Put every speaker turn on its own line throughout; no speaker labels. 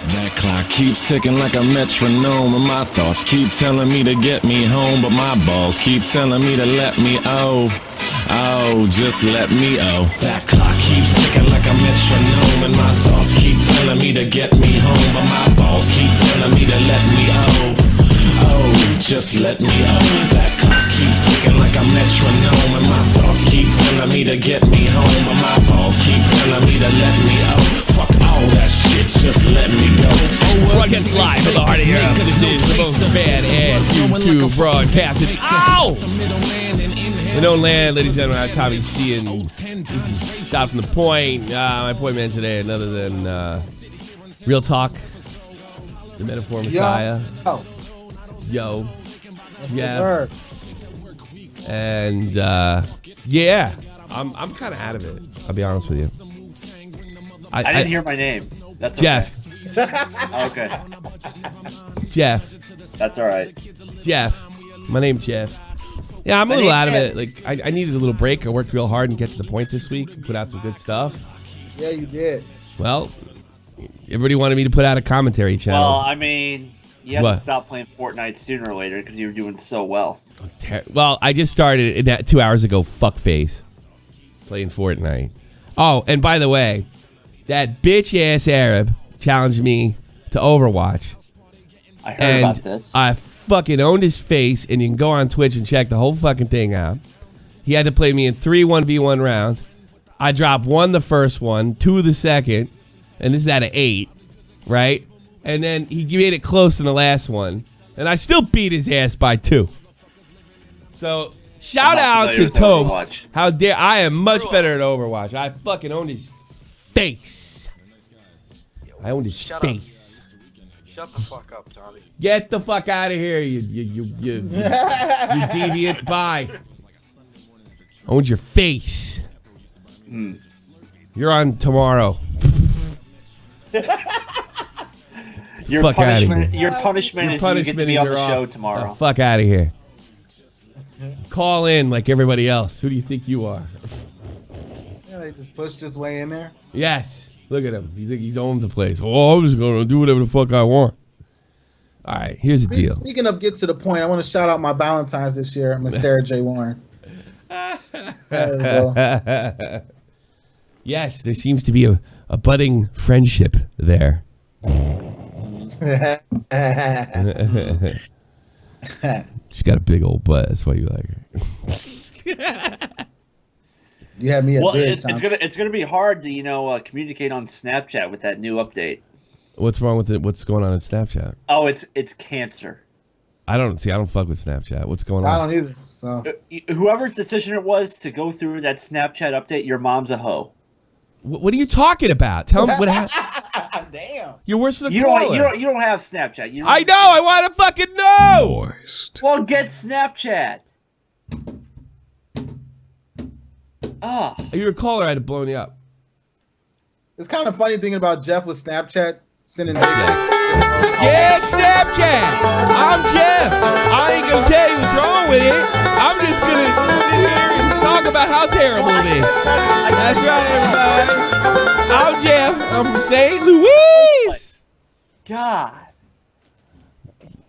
That clock keeps ticking like a metronome, and my thoughts keep telling me to get me home, but my balls keep telling me to let me just let me That clock keeps ticking like a metronome, and my thoughts keep telling me to get me home, but my balls keep telling me to let me just let me That clock keeps ticking like a metronome, and my thoughts keep telling me to get me home, but my balls keep telling me to let me Fuck all that shit, just let me go.
Broadcast live from the heart of Europe. This is the most badass YouTube broadcasting. Ow! In no land, ladies and gentlemen, I'm Tommy C, and this is Shot from the Point. My point man today, none other than Real Talk, the Metaphor Messiah. Yo.
What's the word?
And yeah, I'm kind of out of it. I'll be honest with you.
I didn't hear my name. That's
Jeff.
Okay.
Jeff.
That's all right.
Jeff. My name's Jeff. Yeah, I'm a little out of it. Like I needed a little break. I worked real hard and get to the point this week. Put out some good stuff.
Yeah, you did.
Well, everybody wanted me to put out a commentary channel.
Well, I mean, you had to stop playing Fortnite sooner or later because you were doing so well.
Well, I just started that 2 hours ago. Fuckface. Playing Fortnite. Oh, and by the way, that bitch-ass Arab challenged me to Overwatch.
I heard about this.
I fucking owned his face, and you can go on Twitch and check the whole fucking thing out. He had to play me in 3 1v1 rounds. I dropped 1 the first one, 2 the second, and this is out of 8, right? And then he made it close in the last one, and I still beat his ass by 2. So, shout out to Tobes. How dare I am much better at Overwatch. I fucking owned his face. I owned his face.
Shut the fuck up, Tommy.
Get the fuck out of here, you deviant. Bye. Owned your face. You're on tomorrow.
Your punishment is you get to be on the show tomorrow.
The fuck out of here. Call in like everybody else. Who do you think you are?
Yeah, they just pushed his way in there.
Yes. Look at him. He's owns the place. Oh, I'm just going to do whatever the fuck I want. All right, here's the deal.
Speaking of get to the point, I want to shout out my Valentine's this year, Miss Sarah J. Warren. There we go.
Yes, there seems to be a budding friendship there. She's got a big old butt. That's why you like her.
You had me at big time.
It's gonna be hard to communicate on Snapchat with that new update.
What's wrong with it? What's going on in Snapchat?
Oh, it's cancer.
I don't fuck with Snapchat. What's going on?
I don't either. So
whoever's decision it was to go through that Snapchat update, your mom's a hoe.
What are you talking about? Tell me what happened.
Damn.
You're worse than a
you don't have Snapchat.
I know. I want to fucking know.
Well, get Snapchat.
You're a caller. I'd have blown you up.
It's kind of funny thinking about Jeff with Snapchat sending dick pics.
Get Snapchat. I'm Jeff. I ain't gonna tell you what's wrong with it. I'm just gonna sit here and talk about how terrible it is. That's right, everybody. I'm Jeff. I'm from St. Louis.
God.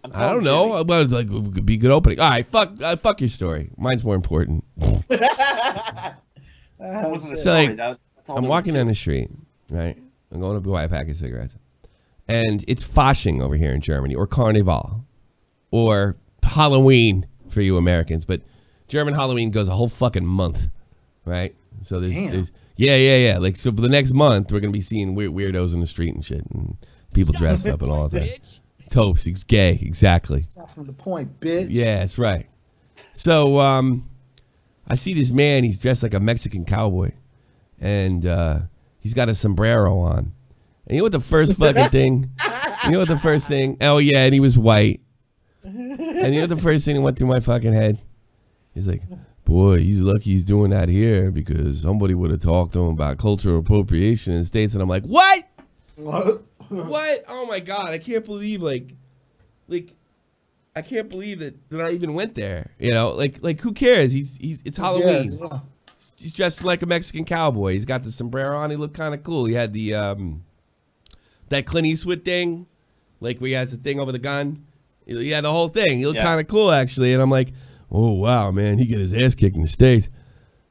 I don't know. But it's like it could be a good opening. All right, fuck your story. Mine's more important. So like, I'm walking down the street, right? I'm going to buy a pack of cigarettes, and it's Fasching over here in Germany, or Carnival, or Halloween for you Americans. But German Halloween goes a whole fucking month, right? So there's yeah. Like, so for the next month, we're gonna be seeing weirdos in the street and shit, and people dressed up and all of that. Topes, he's gay, exactly.
Stop from the point, bitch.
Yeah, that's right. So I see this man. He's dressed like a Mexican cowboy, and he's got a sombrero on. And you know what the first fucking thing? You know what the first thing? Oh yeah, and he was white. And you know what the first thing that went through my fucking head? He's like, boy, he's lucky he's doing that here because somebody would have talked to him about cultural appropriation in the States. And I'm like, what? What? Oh my God, I can't believe like I can't believe that I even went there. You know, like who cares? It's Halloween. Yeah. He's dressed like a Mexican cowboy. He's got the sombrero on. He looked kind of cool. He had the That Clint Eastwood thing, like where he has the thing over the gun. Yeah, the whole thing. He looked kind of cool, actually. And I'm like, oh, wow, man, he get his ass kicked in the States.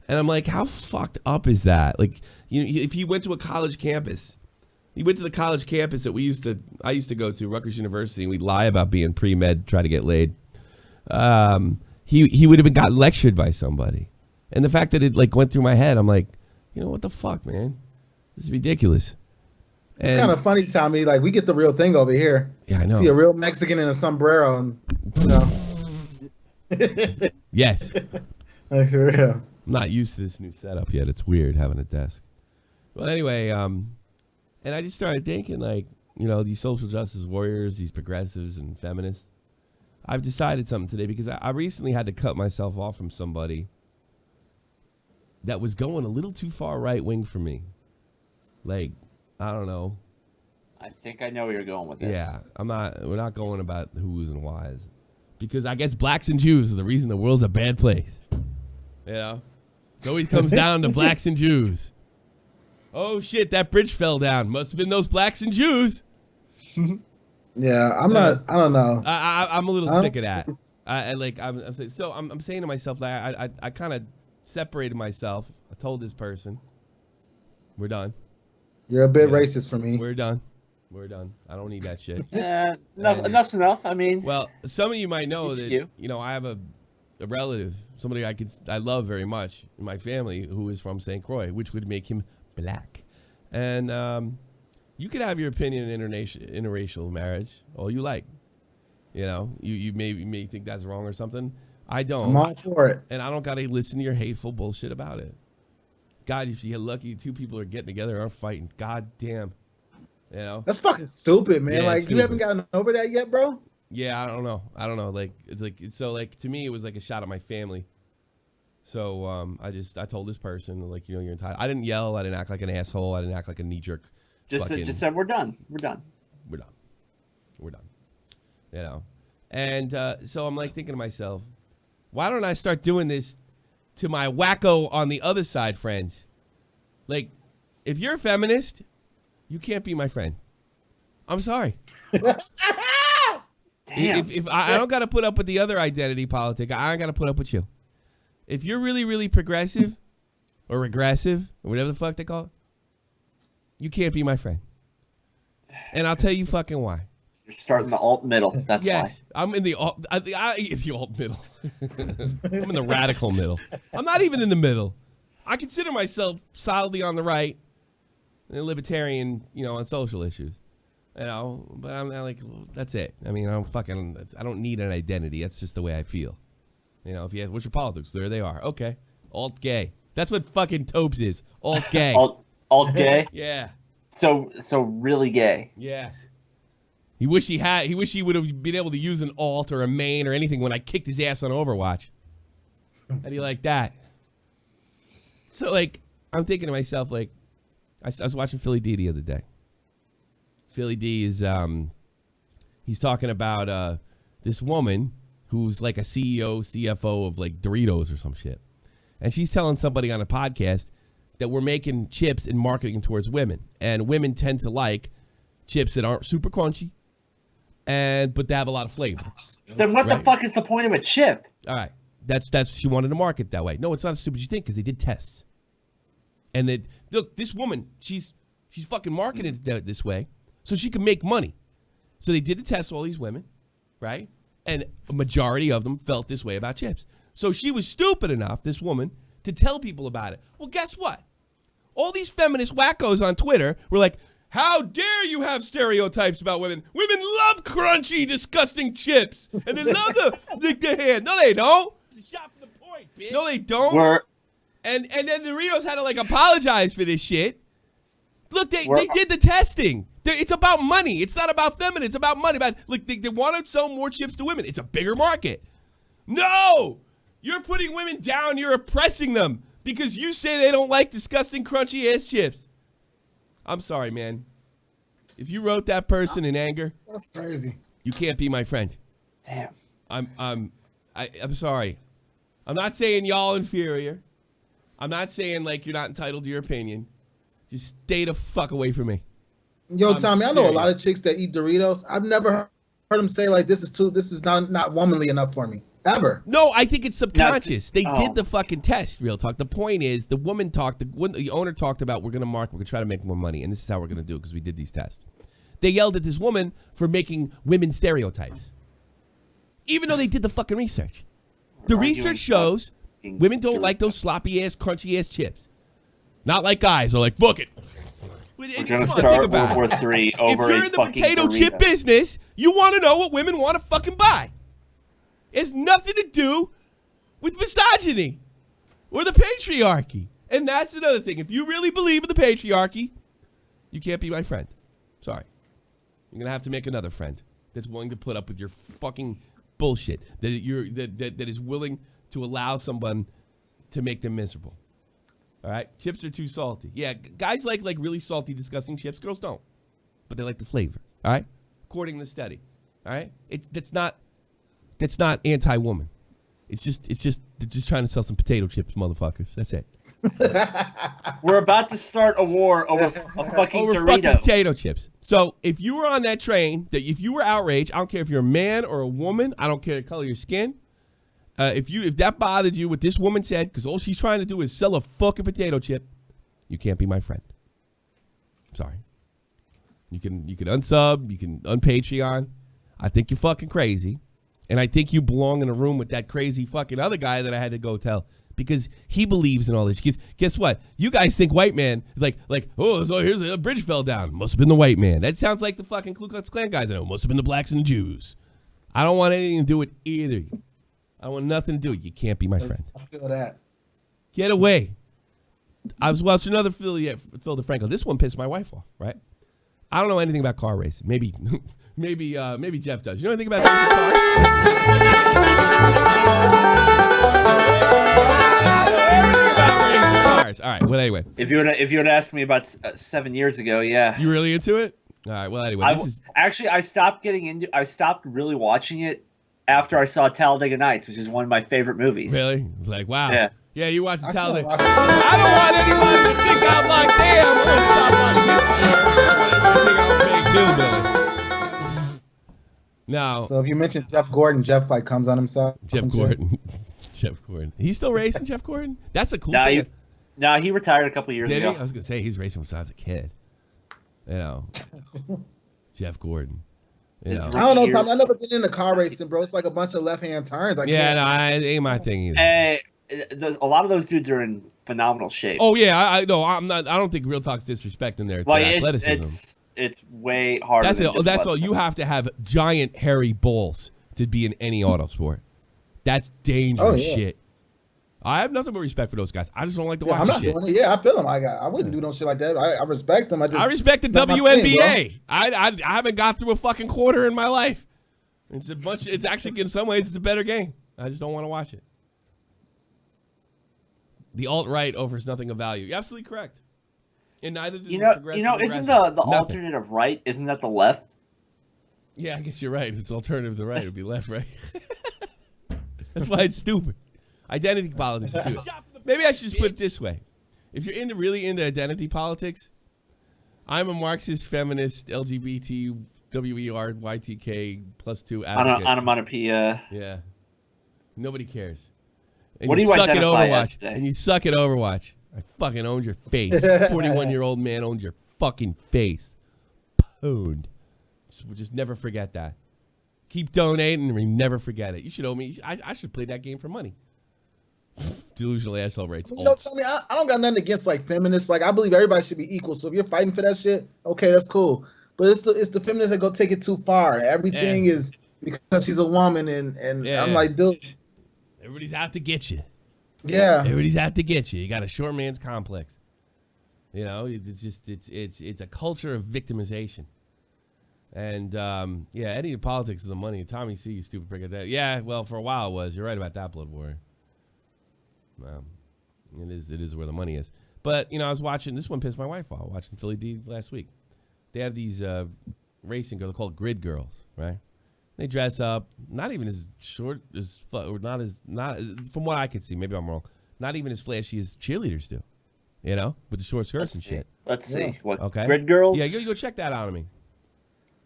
And I'm like, how fucked up is that? Like, if he went to a college campus, he went to the college campus that I used to go to, Rutgers University, and we'd lie about being pre-med, try to get laid. He would have got lectured by somebody. And the fact that it like went through my head, I'm like, what the fuck, man? This is ridiculous.
It's kind of funny, Tommy. Like, we get the real thing over here.
Yeah, I know.
See a real Mexican in a sombrero, and
Yes.
Like, for real.
I'm not used to this new setup yet. It's weird having a desk. Well, anyway, and I just started thinking, like, these social justice warriors, these progressives and feminists. I've decided something today because I recently had to cut myself off from somebody that was going a little too far right wing for me. Like, I don't know.
I think I know where you're going with this.
Yeah, we're not going about who's and whys. Because I guess blacks and Jews are the reason the world's a bad place. It always comes down to blacks and Jews. Oh shit, that bridge fell down. Must have been those blacks and Jews.
Yeah, I don't know.
I'm a little sick of that. I'm saying to myself, like, I kind of separated myself. I told this person, we're done.
You're a bit racist for me.
We're done. I don't need that shit.
Enough's enough. I mean,
well, some of you might know that I have a relative, somebody I love very much in my family, who is from St. Croix, which would make him black. And you could have your opinion in interracial marriage, all you like. You may think that's wrong or something. I don't.
I'm all for it.
And I don't got to listen to your hateful bullshit about it. God, if you get lucky, two people are getting together and are fighting. God damn.
That's fucking stupid, man.
Yeah,
like,
stupid.
You haven't gotten over that yet, bro?
Yeah, I don't know. Like, to me, it was like a shot at my family. So I told this person, like, you're entitled. I didn't yell. I didn't act like an asshole. I didn't act like a knee jerk.
Just said we're done.
And so I'm like thinking to myself, why don't I start doing this to my wacko on the other side friends? Like, if you're a feminist, you can't be my friend. I'm sorry.
Damn.
If I don't got to put up with the other identity politic, I ain't got to put up with you. If you're really, really progressive or regressive or whatever the fuck they call it, you can't be my friend. And I'll tell you fucking why.
You're starting the alt middle. That's why.
Yes, I'm in the alt. The alt middle. I'm in the radical middle. I'm not even in the middle. I consider myself solidly on the right, and libertarian, on social issues. But I'm not like, that's it. I mean, I don't need an identity. That's just the way I feel. If you ask, what's your politics? There they are. Okay. Alt gay. That's what fucking Tobes is. Alt gay.
Alt gay?
Yeah.
So really gay.
Yes. He wish he would have been able to use an alt or a main or anything when I kicked his ass on Overwatch. How do you like that? So, like, I'm thinking to myself, like, I was watching Philly D the other day. Philly D is, he's talking about this woman who's like a CEO, CFO of like Doritos or some shit. And she's telling somebody on a podcast that we're making chips and marketing towards women. And women tend to like chips that aren't super crunchy, but they have a lot of flavor.
Then what the fuck is the point of a chip?
All right. That's she wanted to market that way. No, it's not as stupid as you think, because they did tests. And look, this woman, she's fucking marketed it this way so she can make money. So they did the test with all these women, right? And a majority of them felt this way about chips. So she was stupid enough, this woman, to tell people about it. Well, guess what? All these feminist wackos on Twitter were like, how dare you have stereotypes about women? Women love crunchy, disgusting chips. And they love to lick their hand. No, they don't. It's a shot from the point, bitch. No, they don't. And then the Doritos had to, like, apologize for this shit. Look, they did the testing. It's about money. It's not about feminine. It's about money. Look, they want to sell more chips to women. It's a bigger market. No! You're putting women down. You're oppressing them because you say they don't like disgusting, crunchy-ass chips. I'm sorry, man. If you wrote that person in anger,
that's crazy.
You can't be my friend.
Damn.
I'm sorry. I'm not saying y'all inferior. I'm not saying like you're not entitled to your opinion. Just stay the fuck away from me.
Yo, Tommy, I know a lot of chicks that eat Doritos. I've never heard them say like, this is not womanly enough for me. Ever.
No, I think it's subconscious. They did the fucking test, real talk. The point is, the woman talked, the owner talked about, we're going to try to make more money, and this is how we're going to do it because we did these tests. They yelled at this woman for making women stereotypes. Even though they did the fucking research. The research shows women don't like those sloppy-ass, crunchy-ass chips. Not like guys are like, fuck it.
We're going to start World War III over
if you're in the potato chip business, you want to know what women want to fucking buy. It has nothing to do with misogyny or the patriarchy. And that's another thing. If you really believe in the patriarchy, you can't be my friend. Sorry. You're going to have to make another friend that's willing to put up with your fucking bullshit, that is willing to allow someone to make them miserable. All right? Chips are too salty. Yeah, guys like really salty, disgusting chips. Girls don't. But they like the flavor. All right? According to the study. All right? That's not anti-woman. It's just they're just trying to sell some potato chips, motherfuckers. That's it.
We're about to start a war over a fucking Dorito.
Fucking potato chips. So if you were on that train, that if you were outraged, I don't care if you're a man or a woman, I don't care the color of your skin. If that bothered you, what this woman said, because all she's trying to do is sell a fucking potato chip, you can't be my friend. Sorry. You can unsub, you can unpatreon. I think you're fucking crazy. And I think you belong in a room with that crazy fucking other guy that I had to go tell. Because he believes in all this. Because guess what? You guys think white man, like, oh, so here's a bridge fell down. Must have been the white man. That sounds like the fucking Ku Klux Klan guys I know. Must have been the blacks and the Jews. I don't want anything to do with either. I want nothing to do with you. Can't be my friend.
I feel that.
Get away. I was watching another Phil DeFranco. This one pissed my wife off, right? I don't know anything about car racing. Maybe Jeff does. You know anything about cars? All right. Well, anyway.
If you would asked me about 7 years ago, yeah.
You really into it? All right. Well, anyway.
I stopped really watching it after I saw Talladega Nights, which is one of my favorite movies.
Really? It was like, wow.
Yeah.
Yeah, you watched Talladega. I don't want anyone to think I'm like, damn, I'm going to stop watching this. No.
So if you mention Jeff Gordon, Jeff like comes on himself.
Jeff Gordon. Jeff Gordon. He's still racing, Jeff Gordon? That's a cool thing.
He retired a couple years ago.
I was going to say, he's racing since I was a kid. You know. Jeff Gordon. You know.
I don't know, Tom. I've never been into car racing, bro. It's like a bunch of left-hand turns.
It ain't my thing either.
Hey, a lot of those dudes are in phenomenal shape.
Oh yeah, I don't think Real Talk's disrespecting their athleticism.
It's way harder.
That's all. You have to have giant hairy balls to be in any auto sport. That's dangerous shit. I have nothing but respect for those guys. I just don't like to watch shit.
Doing it. Yeah, I feel them. I wouldn't do no shit like that. I respect them. I
respect the WNBA. I haven't got through a fucking quarter in my life. It's actually in some ways it's a better game. I just don't want to watch it. The alt-right offers nothing of value. You're absolutely correct. And neither does progressive.
Isn't the alternative right? Isn't that the left?
Yeah, I guess you're right. It's alternative to the right. It would be left, right? That's why it's stupid. Identity politics is stupid. Maybe I should just put it this way. If you're really into identity politics, I'm a Marxist, feminist, LGBT, WER, YTK, +2 advocate.
Onomatopoeia.
Yeah. Nobody cares. And
what do you identify as today?
And you suck at Overwatch. I fucking owned your face. 41-year-old man owned your fucking face. Pwned. Just never forget that. Keep donating and never forget it. You should owe me. I should play that game for money. Delusional asshole rates.
You know, tell me, I don't got nothing against like feminists. Like I believe everybody should be equal. So if you're fighting for that shit, okay, that's cool. But it's the feminists that go take it too far. Everything is because she's a woman, and I'm like, dude.
Everybody's out to get you.
Yeah.
Everybody's out to get you. You got a short man's complex. You know, it's just it's a culture of victimization. And any politics of the money. Tommy C, you stupid prick at that. Yeah, well, for a while it was. You're right about that, Blood Warrior. It is where the money is. But I was watching. This one pissed my wife off. Watching Philly D last week. They have these racing girls called grid girls, right? They dress up, not even as short as, or not from what I can see, maybe I'm wrong, not even as flashy as cheerleaders do, with the short skirts and shit.
Let's see. What?
Okay.
Grid Girls?
Yeah, you go check that out on me.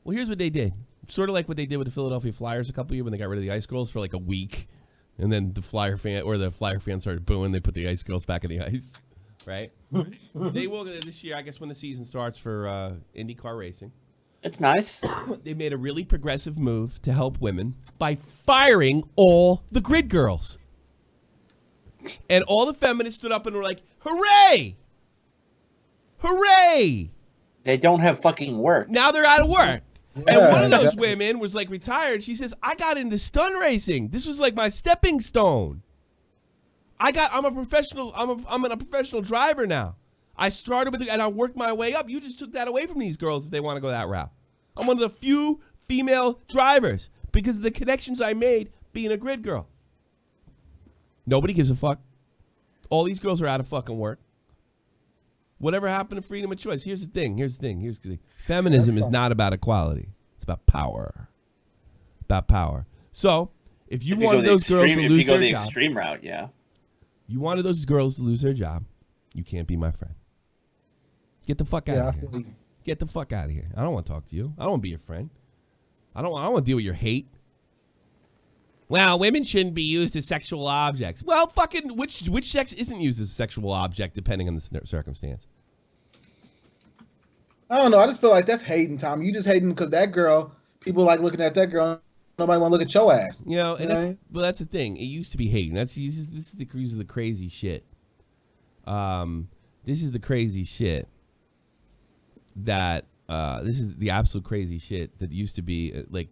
Well, here's what they did. Sort of like what they did with the Philadelphia Flyers a couple years when they got rid of the Ice Girls for like a week. And then the Flyer fans started booing. They put the Ice Girls back in the ice. Right? They will this year, I guess, when the season starts for IndyCar racing.
It's nice.
They made a really progressive move to help women by firing all the Grid Girls. And all the feminists stood up and were like, hooray! Hooray!
They don't have fucking work.
Now they're out of work.
Yeah,
And one of those
exactly.
women was like retired. She says, I got into stunt racing. This was like my stepping stone. I'm a professional. I'm a professional driver now. I started with it and I worked my way up. You just took that away from these girls if they want to go that route. I'm one of the few female drivers because of the connections I made being a grid girl. Nobody gives a fuck. All these girls are out of fucking work. Whatever happened to freedom of choice? Here's the thing. Feminism is not about equality. It's about power. About power. So, if you wanted those girls to lose their job.
If you go the extreme route, yeah.
You wanted those girls to lose their job. You can't be my friend. Get the fuck out of here. Get the fuck out of here. I don't want to talk to you. I don't want to be your friend. I don't want to deal with your hate. Well, women shouldn't be used as sexual objects. Well, fucking which sex isn't used as a sexual object depending on the circumstance?
I don't know. I just feel like that's hating, Tom. You just hating because that girl, people like looking at that girl. Nobody want to look at your ass.
You know, and that's the thing. It used to be hating. This is the crazy shit. This is the crazy shit that this is the absolute crazy shit that used to be like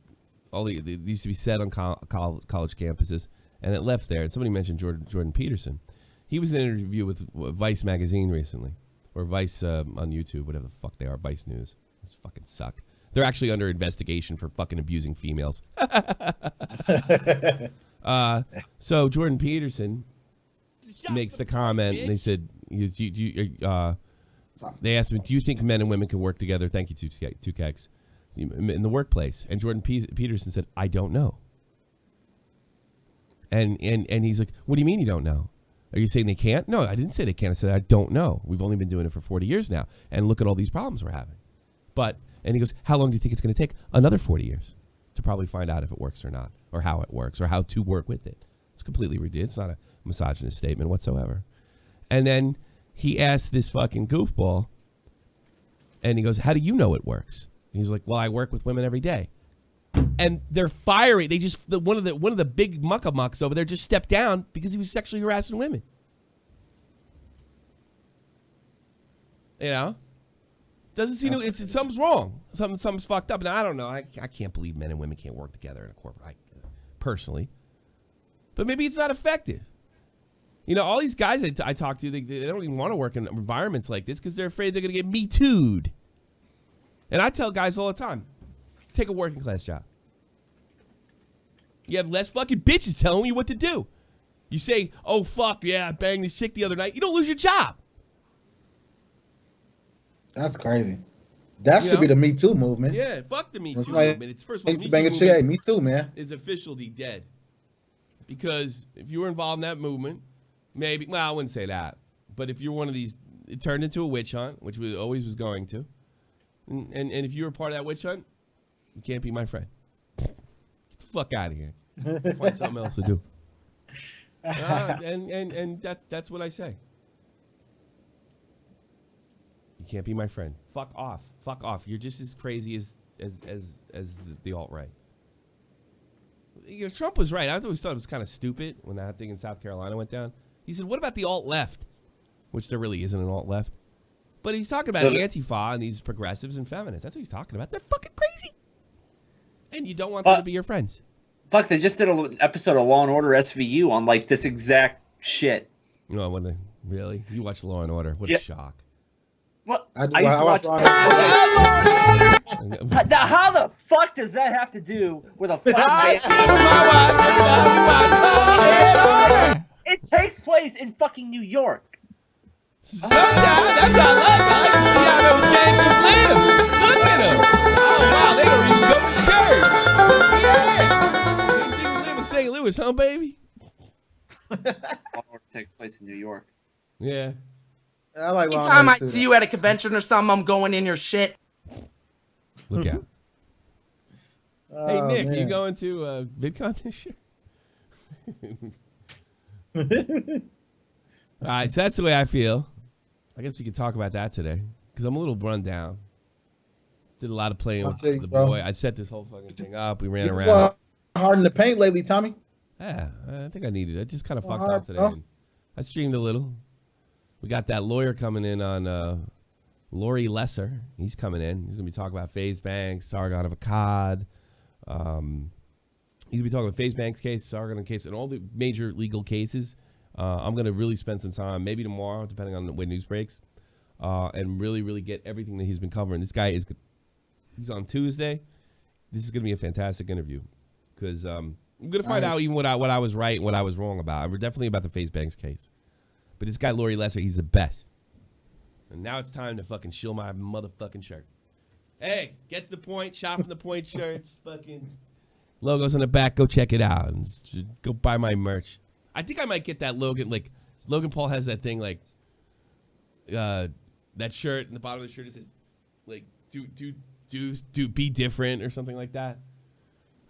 it used to be said on college campuses, and it left there. And somebody mentioned Jordan Peterson. He was in an interview with Vice magazine recently, or Vice on YouTube, whatever the fuck they are, Vice News. Those fucking suck. They're actually under investigation for fucking abusing females. So Jordan Peterson makes the comment, and they said, they asked him, do you think men and women can work together? Thank you, two kegs, in the workplace. And Jordan Peterson said, I don't know. And he's like, what do you mean you don't know? Are you saying they can't? No, I didn't say they can't. I said, I don't know. We've only been doing it for 40 years now. And look at all these problems we're having. And he goes, how long do you think it's going to take? Another 40 years to probably find out if it works or not, or how it works, or how to work with it. It's completely ridiculous. It's not a misogynist statement whatsoever. And then he asked this fucking goofball, and he goes, how do you know it works? And he's like, well, I work with women every day. And they're firing. They just one of the big muckamucks over there just stepped down because he was sexually harassing women. You know? Doesn't seem something's wrong. Something's fucked up. And I don't know. I can't believe men and women can't work together in a corporate. Personally, but maybe it's not effective. You know, all these guys I talk to, they don't even want to work in environments like this because they're afraid they're going to get Me Too'd. And I tell guys all the time, take a working class job. You have less fucking bitches telling you what to do. You say, oh fuck yeah, I banged this chick the other night. You don't lose your job.
That's crazy. That should be the Me Too movement.
Yeah, fuck the Me Too movement. It's first of all,
the Me Too movement Me Too, man,
is officially dead. Because if you were involved in that movement, maybe, well, I wouldn't say that. But if you're one of these, it turned into a witch hunt, which we always was going to. And if you were part of that witch hunt, you can't be my friend. Get the fuck out of here. Find something else to do. And that's what I say. You can't be my friend. Fuck off. Fuck off. You're just as crazy as the alt-right. You know, Trump was right. I always thought it was kind of stupid when that thing in South Carolina went down. He said, what about the alt-left? Which there really isn't an alt-left. But he's talking about Antifa and these progressives and feminists. That's what he's talking about. They're fucking crazy. And you don't want them to be your friends.
Fuck, they just did an episode of Law & Order SVU on, like, this exact shit.
You know, really? You watch Law & Order. What a shock.
What?
I used to watch
Now, how the fuck does that have to do with a fucking band? It takes place in fucking New York.
Sometimes that's how I like to see how those gangsters live. Look at them. Oh, wow, they don't even go to church. Yeah. Same thing we live in St. Louis, huh, baby?
Law & Order takes place in New York.
Yeah.
I like long
Anytime I
hair too.
see you at a convention or something, I'm going in your shit.
Look out. Hey,
Oh,
Nick,
man.
you going to VidCon this year? All right, so that's the way I feel. I guess we could talk about that today because I'm a little run down. Did a lot of playing with
feel you,
the
bro.
boy. I set this whole fucking thing up. We ran
You
around.
hard in the paint lately, Tommy.
Yeah, I think I needed it. I just kind of
Well,
fucked
hard,
up today.
bro.
And I streamed a little. We got that lawyer coming in on Lori Lesser. He's coming in. He's going to be talking about FaZe Banks, Sargon of Akkad. He's going to be talking about FaZe Banks case, Sargon case, and all the major legal cases. I'm going to really spend some time, maybe tomorrow, depending on when news breaks, and really, really get everything that he's been covering. This guy he's on Tuesday. This is going to be a fantastic interview because I'm going to find out even what I was right and what I was wrong about. We're definitely about the FaZe Banks case. But this guy, Lori Lesser, he's the best. And now it's time to fucking shill my motherfucking shirt. Hey, get to the point, shop in the point shirts, fucking logos on the back. Go check it out. And go buy my merch. I think I might get that Logan. Like, Logan Paul has that thing, like, that shirt, and the bottom of the shirt it says, like, do be different or something like that.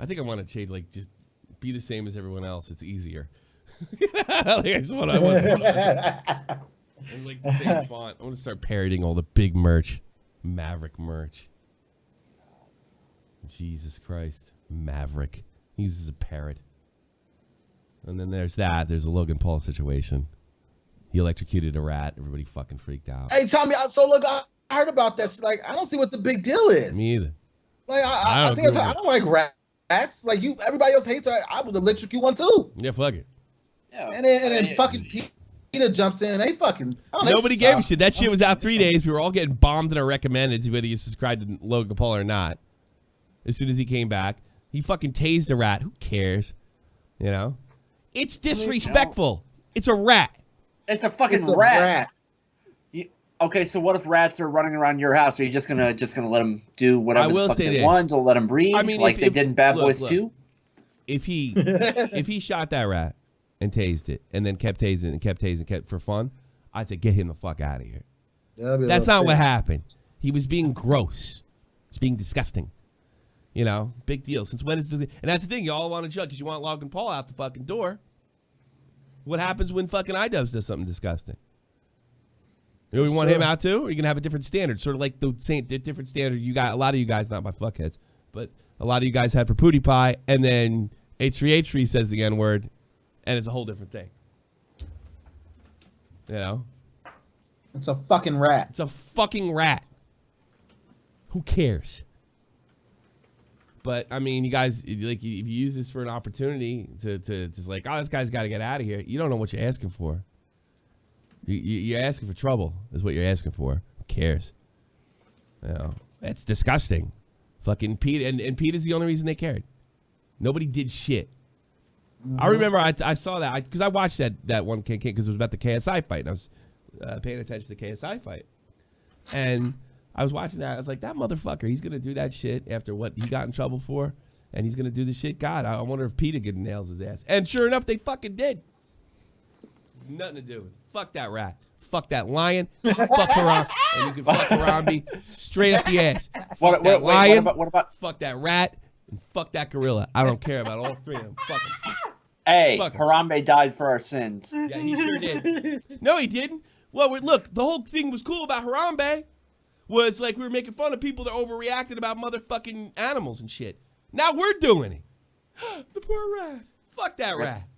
I think I want to change, like, just be the same as everyone else. It's easier. Like, that's what I want. And like the same font. I want to start parroting all the big merch, Maverick merch. Jesus Christ, Maverick. He uses a parrot. And then there's that. There's a Logan Paul situation. He electrocuted a rat. Everybody fucking freaked out.
Hey, Tommy. So look, I heard about that. Like, I don't see what the big deal is.
Me either.
Like, I think I don't like rats. Like you, everybody else hates her. I would electrocute one too.
Yeah, fuck it.
Yeah.
And then fucking Peter jumps in. They fucking
nobody gave a shit. That shit was out 3 days. We were all getting bombed in our recommendeds, whether you subscribed to Logan Paul or not. As soon as he came back, he fucking tased a rat. Who cares? You know, it's disrespectful. It's a rat.
It's a fucking rat. Okay, so what if rats are running around your house? Are you just gonna let them do whatever the fuck they want to let them breathe? I mean, like they did in Bad Boys 2?
If he shot that rat and tased it and then kept tasing for fun, I'd say get him the fuck out of here. That's not what happened. He was being gross. He was being disgusting. You know, big deal. Since when is this? And that's the thing. You all want to judge because you want Logan Paul out the fucking door. What happens when fucking iDubbbz does something disgusting? You know, we want him out too? Or are you going to have a different standard? Sort of like the different standard you got, a lot of you guys, not my fuckheads, but a lot of you guys had for PewDiePie, and then H3H3 says the N-word, and it's a whole different thing. You know?
It's a fucking rat.
It's a fucking rat. Who cares? But, I mean, you guys, like, if you use this for an opportunity to just like, oh, this guy's got to get out of here, you don't know what you're asking for. You're asking for trouble is what you're asking for. Who cares? You know, that's disgusting. Fucking Pete, and Pete is the only reason they cared. Nobody did shit. I remember I saw that because I watched that one King because it was about the KSI fight, and I was paying attention to the KSI fight. And I was watching that. I was like, that motherfucker, he's going to do that shit after what he got in trouble for, and he's going to do the shit. God, I wonder if Peter good nails his ass. And sure enough, they fucking did. Nothing to do with it. Fuck that rat. Fuck that lion. Fuck Harambe. And you can fuck Harambe straight up the ass. Fuck that lion.
What about?
Fuck that rat. And fuck that gorilla. I don't care about all three of them. Fuck them.
Hey,
Fuck
Harambe died for our sins.
Yeah, he sure did. No, he didn't. Well, look, the whole thing was cool about Harambe was like we were making fun of people that overreacted about motherfucking animals and shit. Now we're doing it. The poor rat. Fuck that rat.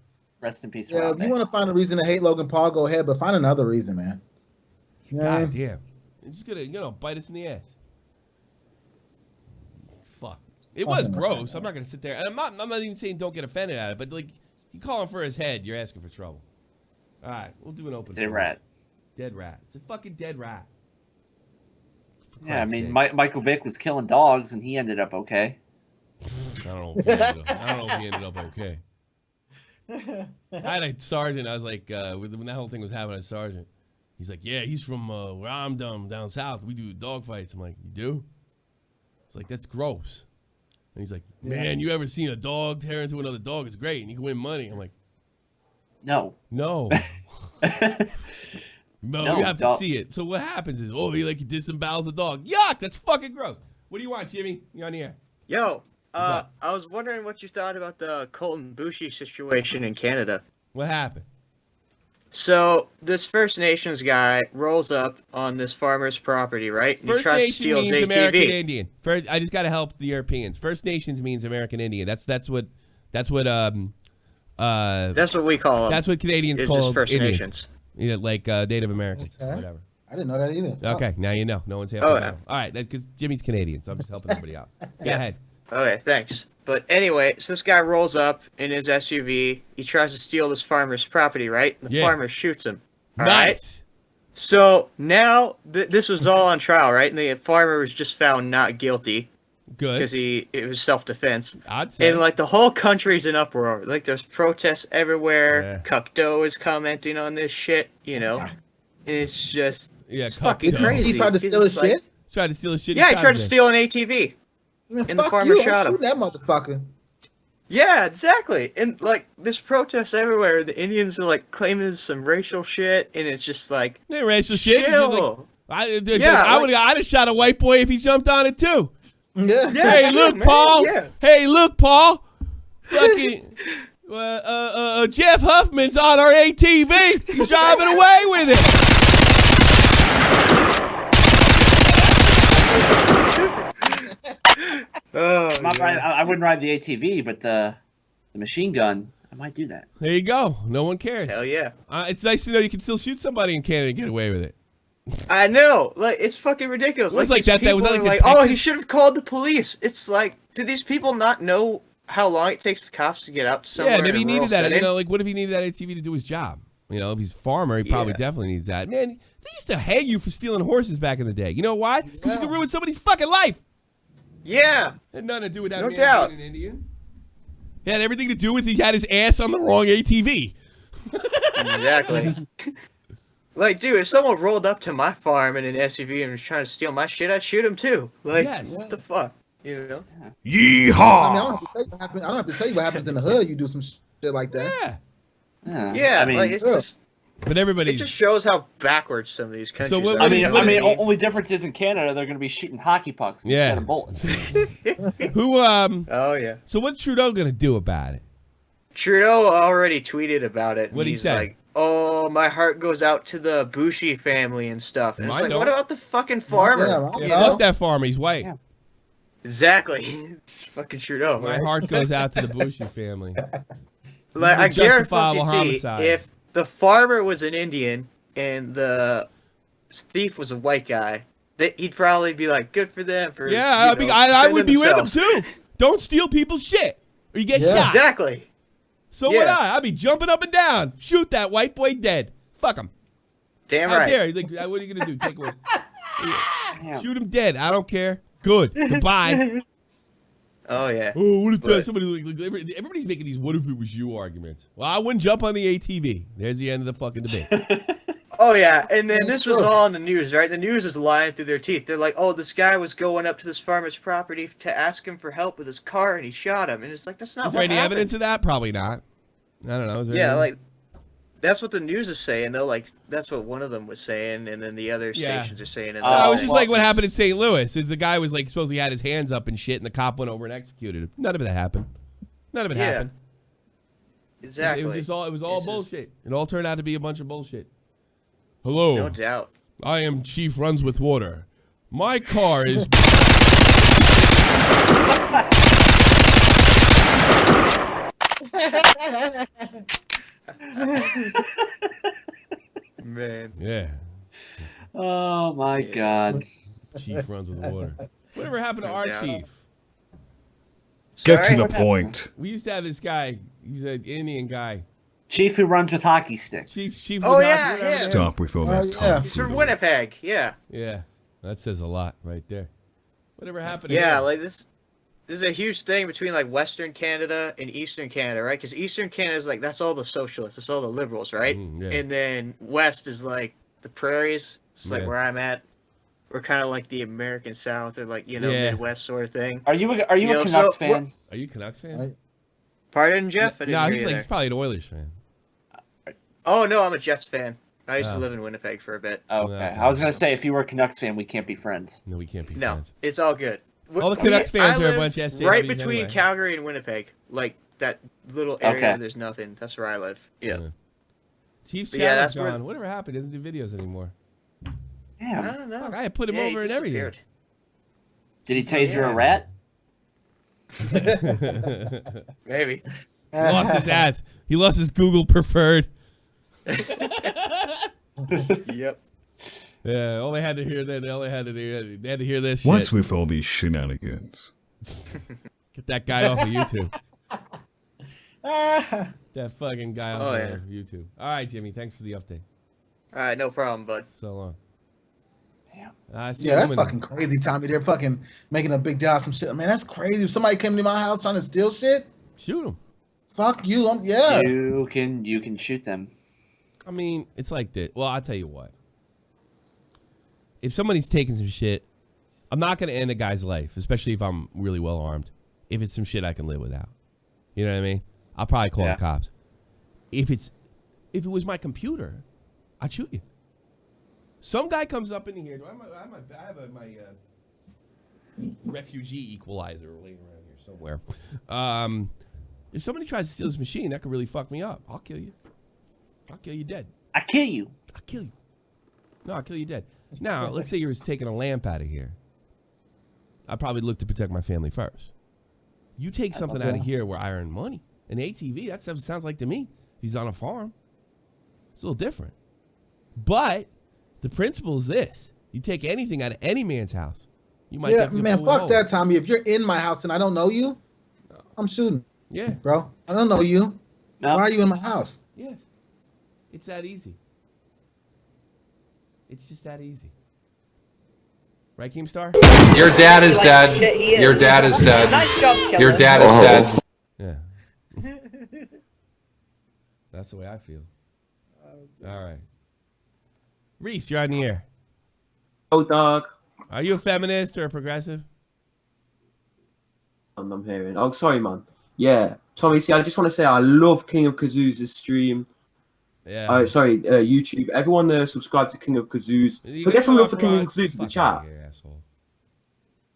Rest in peace,
Yeah,
Harambe.
if you want to find a reason to hate Logan Paul, go ahead, but find another reason, man.
God damn. It's just gonna, bite us in the ass. Fuck. It was gross. I'm not gonna sit there. And I'm not even saying don't get offended at it, but like you call him for his head, you're asking for trouble. All right, we'll do an open.
Dead rat.
Dead rat. It's a fucking dead rat.
Yeah, I mean, Michael Vick was killing dogs, and he ended up okay.
I don't know if he ended up okay. I had a sergeant. I was like, when that whole thing was happening, a sergeant. He's like, yeah, he's from where I'm down south. We do dog fights. I'm like, you do? It's like, that's gross. And he's like, man, you ever seen a dog tear into another dog? It's great, and you can win money. I'm like,
no.
No, you have to see it. So what happens is, he disembowels a dog. Yuck, that's fucking gross. What do you want, Jimmy? You're on the air.
Yo, I was wondering what you thought about the Colton Bushi situation in Canada.
What happened?
So this First Nations guy rolls up on this farmer's property, right? And
First Nation means American Indian. I just got to help the Europeans. First Nations means American Indian. That's what
we call them.
That's what Canadians call
just First
Indians.
Nations.
Yeah, like Native Americans, whatever.
I didn't know that either.
Okay, now you know. No one's helping out. All right, because Jimmy's Canadian, so I'm just helping everybody out. Go ahead.
Okay, thanks. But anyway, so this guy rolls up in his SUV. He tries to steal this farmer's property, right? And the farmer shoots him. All
nice.
Right? So now this was all on trial, right? And the farmer was just found not guilty.
Good.
Because it was self-defense.
I'd say.
And the whole country's in uproar. There's protests everywhere. Yeah. Cuckdo is commenting on this shit, And it's just it's fucking crazy.
He tried to steal his shit?
Tried to steal his shit?
Yeah, he tried to steal an ATV.
Man,
and the farmer shot him.
Shoot that motherfucker.
Yeah, exactly. And there's protests everywhere. The Indians are claiming some racial shit, and it's just
racial shit.
Chill.
I'd have shot a white boy if he jumped on it too.
Yeah.
Hey, look, man. Paul. Yeah. Hey, look, Paul. Fucking Jeff Huffman's on our ATV. He's driving away with it.
I wouldn't ride the ATV, but the machine gun, I might do that.
There you go. No one cares.
Hell yeah.
It's nice to know you can still shoot somebody in Canada and get away with it.
I know. It's fucking ridiculous.
It was that was
he should have called the police. It's do these people not know how long it takes the cops to get out to somewhere?
Yeah, maybe he needed that. What if he needed that ATV to do his job? If he's a farmer, he probably definitely needs that. Man, they used to hang you for stealing horses back in the day. You know why? Because you could ruin somebody's fucking life.
Yeah.
Had nothing to do with that man
doubt.
being an Indian. It had everything to do with he had his ass on the wrong ATV.
Exactly. Dude, if someone rolled up to my farm in an SUV and was trying to steal my shit, I'd shoot him too. What the fuck?
Yeehaw!
I don't have to tell you what happens in the hood. You do some shit like that.
Yeah. It's just.
But it
just shows how backwards some of these countries are.
Only difference is in Canada they're going to be shooting hockey pucks instead of bullets.
Oh yeah.
So what's Trudeau going to do about it?
Trudeau already tweeted about it.
What did he say?
Oh, my heart goes out to the Bushi family and stuff. And it's what about the fucking farmer?
Fuck that farmer. He's white. Yeah.
Exactly. It's fucking Trudeau.
My heart goes out to the Bushi family.
I guarantee if the farmer was an Indian and the thief was a white guy, he'd probably be good for them.
I would be with him too. Don't steal people's shit or you get shot.
Exactly.
So would I. I'd be jumping up and down. Shoot that white boy dead. Fuck him.
Damn right.
I dare. What are you going to do? Take away. Shoot him dead. I don't care. Good. Goodbye.
Oh, yeah.
Oh, what if that somebody... everybody's making these what if it was you arguments. Well, I wouldn't jump on the ATV. There's the end of the fucking debate.
Oh, yeah. And then this was all in the news, right? The news is lying through their teeth. They're like, oh, this guy was going up to this farmer's property to ask him for help with his car, and he shot him. And it's that's not what happened. Is there any
evidence of that? Probably not. I don't know.
That's what the news is saying, though. That's what one of them was saying, and then the other stations are saying. And
it was just what happened in St. Louis. Is the guy was supposedly had his hands up and shit, and the cop went over and executed him. None of it happened. None of it happened.
Exactly.
It was all bullshit. It all turned out to be a bunch of bullshit. Hello.
No doubt.
I am Chief Runs with Water. My car is.
Man.
Yeah.
Oh my God.
Chief runs with water. Whatever happened to our chief?
Get to the point.
We used to have this guy. He's an Indian guy.
Chief who runs with hockey sticks.
Chief.
Oh yeah.
Stop with all that talk.
He's from Winnipeg. Yeah.
Yeah. That says a lot right there. Whatever happened to
him?
This
is a huge thing between Western Canada and Eastern Canada, right? Because Eastern Canada is that's all the socialists, that's all the liberals, right? And then West is the prairies. It's where I'm at. We're kind of the American South or Midwest sort of thing.
Are you a Canucks fan?
Are you a Canucks fan?
Pardon, Jeff? I didn't hear
he's probably an Oilers fan.
Oh no, I'm a Jets fan. I used to live in Winnipeg for a bit.
Okay. I was gonna say, if you were a Canucks fan, we can't be friends.
No, we can't be
No,
friends.
it's all good.
All the Canucks fans are a bunch of SJWs
right between
anyway.
Calgary and Winnipeg, like that little area where there's nothing. That's where I live. Yeah.
Chiefs Channel's gone. Whatever happened? He doesn't do videos anymore.
Yeah.
I don't know.
Fuck, I had put him over and everything.
Did he taser a rat?
Maybe.
He lost his ads. He lost his Google preferred.
Yep.
Yeah, all they had to hear that. They had to hear this shit.
What's with all these shenanigans?
Get that guy off of YouTube. That fucking guy off of YouTube. All right, Jimmy. Thanks for the update.
All right, no problem, bud.
So long.
Yeah, that's fucking crazy, Tommy. They're fucking making a big deal out of some shit. Man, that's crazy. If somebody came to my house trying to steal shit,
shoot them.
Fuck you. Yeah.
You can shoot them.
I mean, it's like this. Well, I'll tell you what. If somebody's taking some shit, I'm not going to end a guy's life, especially if I'm really well armed. If it's some shit I can live without. You know what I mean? I'll probably call the cops. If it was my computer, I'd shoot you. Some guy comes up in here. I have my refugee equalizer laying around here somewhere. If somebody tries to steal this machine, that could really fuck me up. I'll kill you. I'll kill you dead.
I kill you.
I'll kill you. No, I'll kill you dead. Now, let's say you were taking a lamp out of here. I'd probably look to protect my family first. You take something out of here where I earn money. An ATV, that sounds like to me. He's on a farm. It's a little different. But the principle is this. You take anything out of any man's house. You might
fuck that, Tommy. If you're in my house and I don't know you, I'm shooting.
Yeah.
Bro, I don't know you. No. Why are you in my house?
Yes. It's that easy. It's just that easy. Right, Keemstar?
Your dad is dead. Your dad is dead. Your dad is dead.
Yeah. That's the way I feel. All right. Reese, you're on the air.
Oh, dog.
Are you a feminist or a progressive?
I'm hearing. Oh, sorry, man. Yeah. Tommy, see, I just want to say I love King of Kazoo's stream.
Yeah.
YouTube. Everyone subscribe to King of Kazoo's. But get some love for King of Kazoo's in the chat.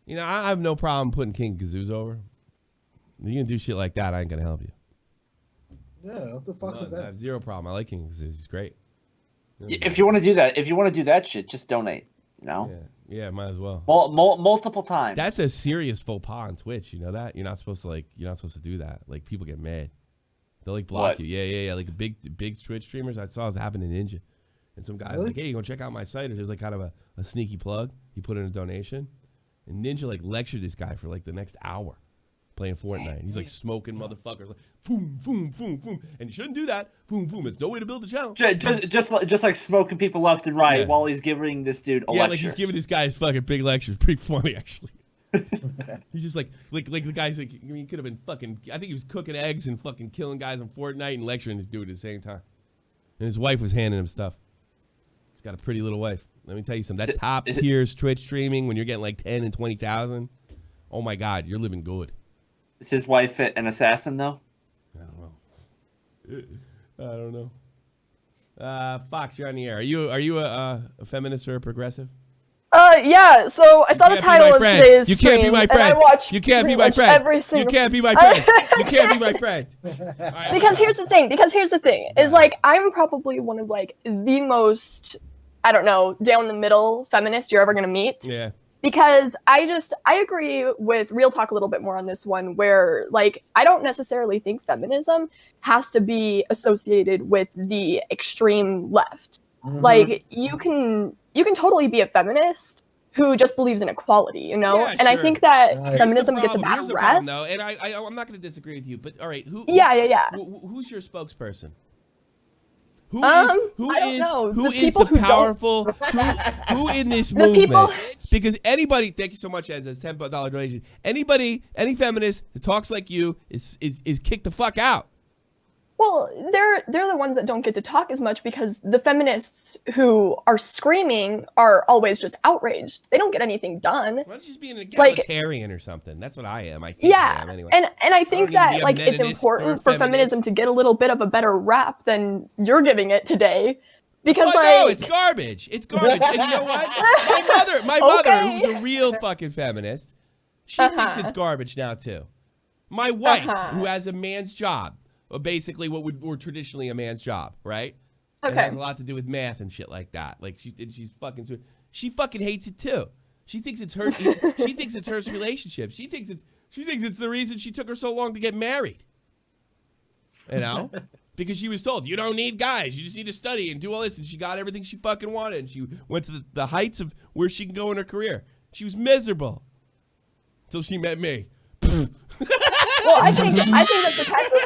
You know, I have no problem putting King of Kazoo's over. You can do shit like that, I ain't going to help you.
Yeah, what the fuck is that?
I have zero problem. I like King of Kazoo's. He's great.
If you want to do that, shit, just donate. You know?
Yeah, might as well.
Multiple times.
That's a serious faux pas on Twitch. You know that? You're not supposed to do that. Like, people get mad. They'll like block you. Yeah. Like big Twitch streamers. I saw this happen in Ninja. And some guy was like, hey, you go check out my site. Or there's like kind of a sneaky plug. You put in a donation. And Ninja like lectured this guy for like the next hour playing Fortnite. He's like smoking motherfuckers. Like, boom, boom, boom, boom. And you shouldn't do that. Boom, boom. It's no way to build a channel.
Just like smoking people left and right while he's giving this dude a lecture.
Yeah, like he's giving this guy his fucking big lecture. It's pretty funny, actually. He's just like the guy's like, I mean, he could have been fucking, I think he was cooking eggs and fucking killing guys on Fortnite and lecturing this dude at the same time. And his wife was handing him stuff. He's got a pretty little wife. Let me tell you something. That top tiers Twitch streaming when you're getting like 10 and 20,000. Oh my God, you're living good.
Is his wife an assassin though?
I don't know. Fox, you're on the air. Are you a feminist or a progressive?
Yeah, so I saw the title of today's stream.
You can't be my friend. You can't be my friend. You can't be my friend. You can't be my friend.
Because here's the thing. Is like I'm probably one of like the most, I don't know, down the middle feminist you're ever gonna meet.
Yeah.
Because I agree with Real Talk a little bit more on this one, where like I don't necessarily think feminism has to be associated with the extreme left. Mm-hmm. Like you can totally be a feminist who just believes in equality, you know?
Yeah,
and
sure.
I think that feminism gets a bad
rep.
rap.
Though, and I'm not going to disagree with you, but all right, who's your spokesperson? Who is the powerful? Who in this movement? Because anybody, thank you so much, Ed, that's $10 donation. Any feminist that talks like you is kicked the fuck out.
Well, they're the ones that don't get to talk as much because the feminists who are screaming are always just outraged. They don't get anything done.
Why don't you just be an egalitarian or something? That's what I am. I think I am anyway.
And I think that like it's important for feminism to get a little bit of a better rap than you're giving it today. Because
no, it's garbage. It's garbage. And you know what? My mother, who's a real fucking feminist, she thinks it's garbage now too. My wife, who has a man's job, or basically what were traditionally a man's job, right? It has a lot to do with math and shit like that. Like she fucking hates it too. She thinks it's her. She thinks it's her relationship. She thinks it's the reason she took her so long to get married. You know, because she was told you don't need guys. You just need to study and do all this. And she got everything she fucking wanted. And she went to the heights of where she can go in her career. She was miserable until she met me.
Well, I think that's the type of.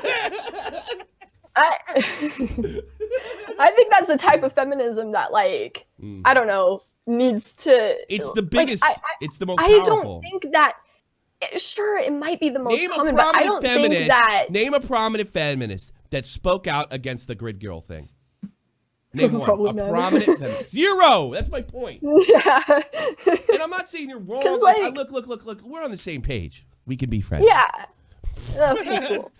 I think that's the type of feminism that, like, I don't know, needs to.
It's the biggest. It's the most
I
powerful.
don't think that. Sure, it might be the most common, but I don't think that.
Name a prominent feminist that spoke out against the grid girl thing. Name one. Prominent feminist. Zero. That's my point.
Yeah.
And I'm not saying you're wrong. Look. We're on the same page. We can be friends.
Yeah. Okay, cool.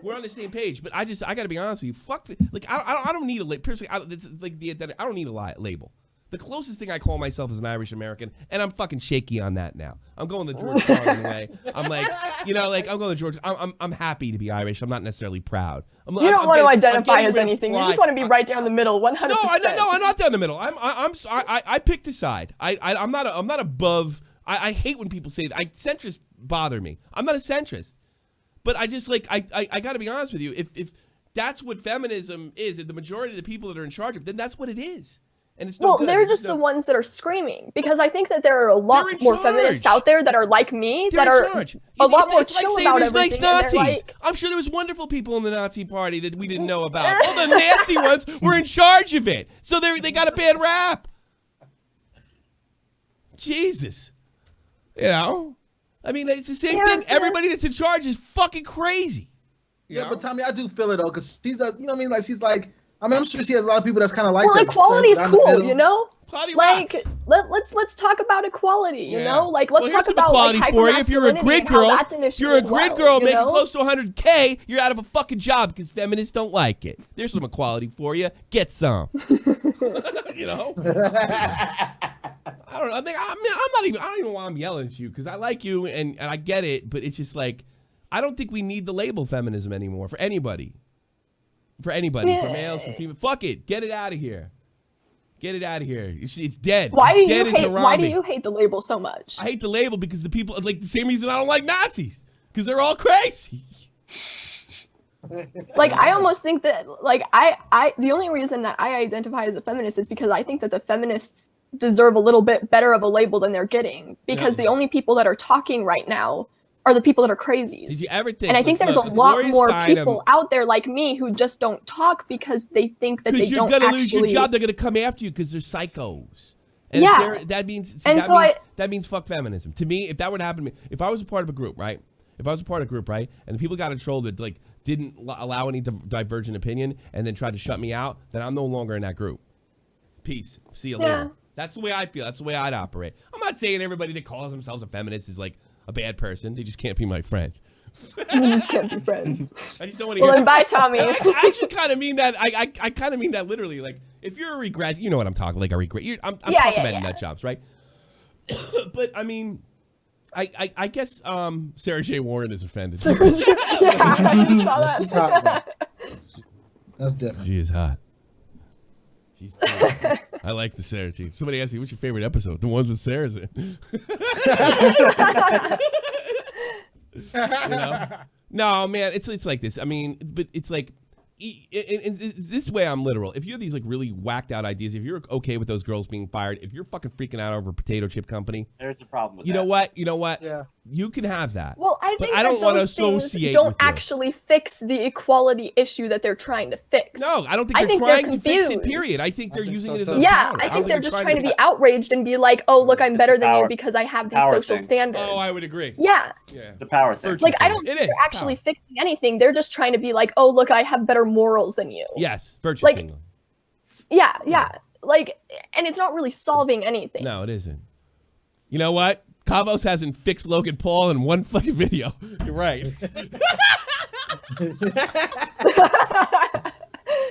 We're on the same page, but I gotta be honest with you. Fuck, like I don't need a label. Personally, I don't need a label. The closest thing I call myself is an Irish American, and I'm fucking shaky on that now. I'm going the George Carlin way. I'm like, I'm going the George. I'm happy to be Irish. I'm not necessarily proud.
You don't want to identify as anything. You just want to be right down the middle, 100%.
No, I'm not down the middle. I picked a side. I'm not above. I hate when people say that. Centrists bother me. I'm not a centrist. But I just I got to be honest with you. If that's what feminism is, and the majority of the people that are in charge of it, then that's what it is. And it's
they're just the ones that are screaming, because I think that there are a lot more feminists out there that are like me, that are a lot more chill about everything.
Nazis. I'm sure there was wonderful people in the Nazi party that we didn't know about. All the nasty ones were in charge of it, so they got a bad rap. Jesus, you know. I mean, it's the same thing. Everybody that's in charge is fucking crazy.
Yeah, but Tommy, I do feel it though, because she's you know what I mean? Like, she's like, I mean, I'm sure she has a lot of people that's kind of like
that. Well, equality is cool, you know?
Equality
like, let's talk about equality, you know? Like, let's talk about
equality
like,
for you. If you're a grid girl, making close to 100K, you're out of a fucking job because feminists don't like it. There's some equality for you. Get some. You know? I don't know. I don't even know why I'm yelling at you, because I like you and I get it, but it's just like, I don't think we need the label feminism anymore for anybody. For males, for females. Fuck it. Get it out of here. Get it out of here. It's dead.
Why do you hate the label so much?
I hate the label because the people, like the same reason I don't like Nazis, because they're all crazy.
Like, I almost think that, like, the only reason that I identify as a feminist is because I think that the feminists deserve a little bit better of a label than they're getting, because the only people that are talking right now are the people that are crazies.
Did you ever think?
And I think there's a lot more people out there like me who just don't talk because they think that they don't actually. Because you're gonna lose your job.
They're gonna come after you because they're psychos. And that means that means fuck feminism. To me, if that would happen to me, if I was a part of a group, right? And the people got in trouble that like didn't allow any divergent opinion and then tried to shut me out, then I'm no longer in that group. Peace. See you later. That's the way I feel. That's the way I'd operate. I'm not saying everybody that calls themselves a feminist is like a bad person. They just can't be my friend.
You just can't be friends.
I just don't want to hear.
Well, then bye, Tommy.
I actually kind of mean that. I kind of mean that literally. Like, if you're a regret, you know what I'm talking. Like a regret. I'm talking about nut jobs, right? But I mean, I guess Sarah J. Warren is offended.
I just saw that.
She's hot. That's different.
She is hot. She's cool. I like the Sarah team. Somebody asked me, what's your favorite episode? The ones with Sarah's in. You know? No, man, it's like this. I mean, but it's like, in this way I'm literal. If you have these like really whacked out ideas, if you're okay with those girls being fired, if you're fucking freaking out over a potato chip company,
there's a problem with
that. You know what?
Yeah.
You can have that.
Well, I think
I don't
that those things don't actually fix the equality issue that they're trying to fix.
No, I don't think they're trying to fix it, period. I think they're using it as a
power. I think they're just trying to be outraged and be like, oh, look, I'm better than you because I have these social standards.
Oh, I would agree.
Yeah.
It's a power thing.
Like, I don't think they're actually fixing anything. They're just trying to be like, oh, look, I have better morals than you.
Yes, virtue signaling.
Yeah. Like, and it's not really solving anything.
No, it isn't. You know what? Kavos hasn't fixed Logan Paul in one fucking video. You're right.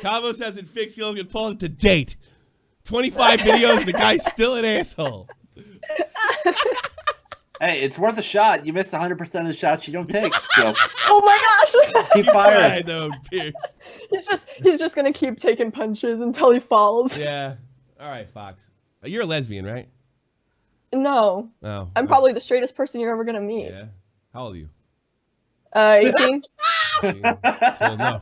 Kavos hasn't fixed Logan Paul to date. 25 videos, the guy's still an asshole.
Hey, it's worth a shot. You miss 100% of the shots you don't take. So.
Oh my gosh!
Keep firing.
I know, Pierce.
He's just gonna keep taking punches until he falls.
Yeah. All right, Fox. You're a lesbian, right?
No.
Oh.
I'm probably the straightest person you're ever gonna meet.
Yeah. How old are you?
18.
So, no.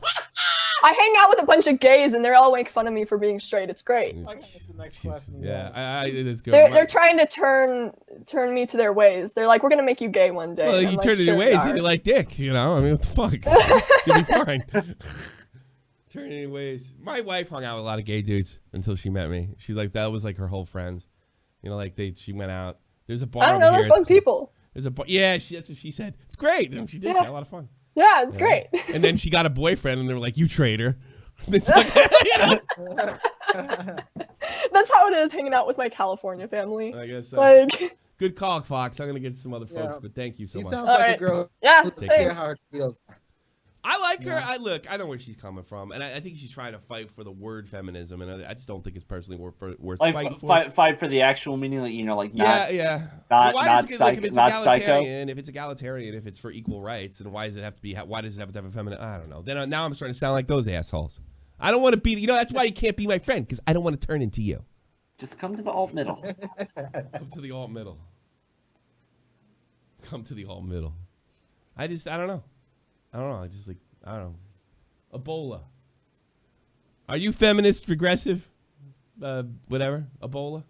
I hang out with a bunch of gays and they all make fun of me for being straight. It's great.
That's the next question.
Yeah, it is good.
They're trying to turn me to their ways. They're like, we're gonna make you gay one day.
Well, you turn to your ways and you like dick, you know? I mean, what the fuck? You'll be fine. Turn your ways. My wife hung out with a lot of gay dudes until she met me. She's like, that was like her whole friends. You know, like she went out. There's a bar
I don't know,
over
they're
here.
fun people.
There's a bar. Yeah, that's what she said. It's great. And she did. She had a lot of fun.
Yeah, it's great.
And then she got a boyfriend, and they were like, "You traitor." It's
like, that's how it is hanging out with my California family.
I guess so.
Like,
good call, Fox. I'm gonna get some other folks, but thank you so much.
She sounds like a girl.
Yeah,
who doesn't care how her feels.
I like her. I know where she's coming from, and I think she's trying to fight for the word feminism, and I just don't think it's personally worth
like
fighting for.
Fight for the actual meaning, like, you know, like not,
not
psycho.
If it's egalitarian, if it's for equal rights, and why does it have to be? Why does it have to have a feminine? I don't know. Then now I'm starting to sound like those assholes. I don't want to be. You know, that's why you can't be my friend, because I don't want to turn into you.
Just come to the alt middle.
Come to the alt middle. Come to the alt middle. I don't know. I don't know. I don't know. Ebola. Are you feminist, regressive? Whatever. Ebola?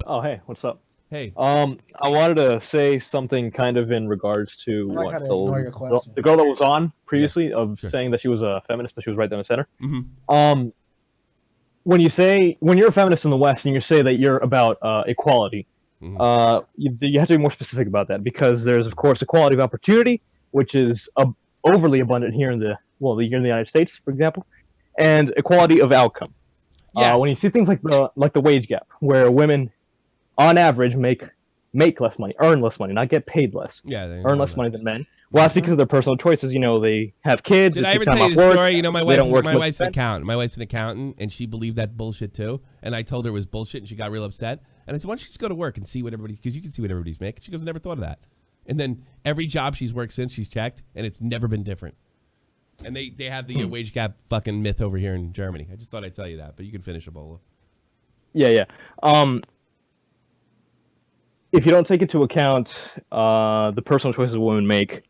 Oh, hey, what's up?
Hey.
I wanted to say something kind of in regards to
the
girl that was on previously saying that she was a feminist, but she was right down the center.
Mm-hmm.
When you're a feminist in the West and you say that you're about equality, you have to be more specific about that, because there's, of course, equality of opportunity, which is overly abundant here in the United States, for example, and equality of outcome.
Yes.
When you see things like the wage gap, where women, on average, make less money, earn less money, not get paid less, earn less money than men. Well, that's because of their personal choices. You know, they have kids.
Did I ever tell you the story? You know, my wife's an accountant. My wife's an accountant, and she believed that bullshit too. And I told her it was bullshit, and she got real upset. And I said, why don't you just go to work and see what because you can see what everybody's making. She goes, I never thought of that. And then every job she's worked since, she's checked, and it's never been different. And they have the wage gap fucking myth over here in Germany. I just thought I'd tell you that, but you can finish, Ebola.
Yeah. If you don't take into account the personal choices women make,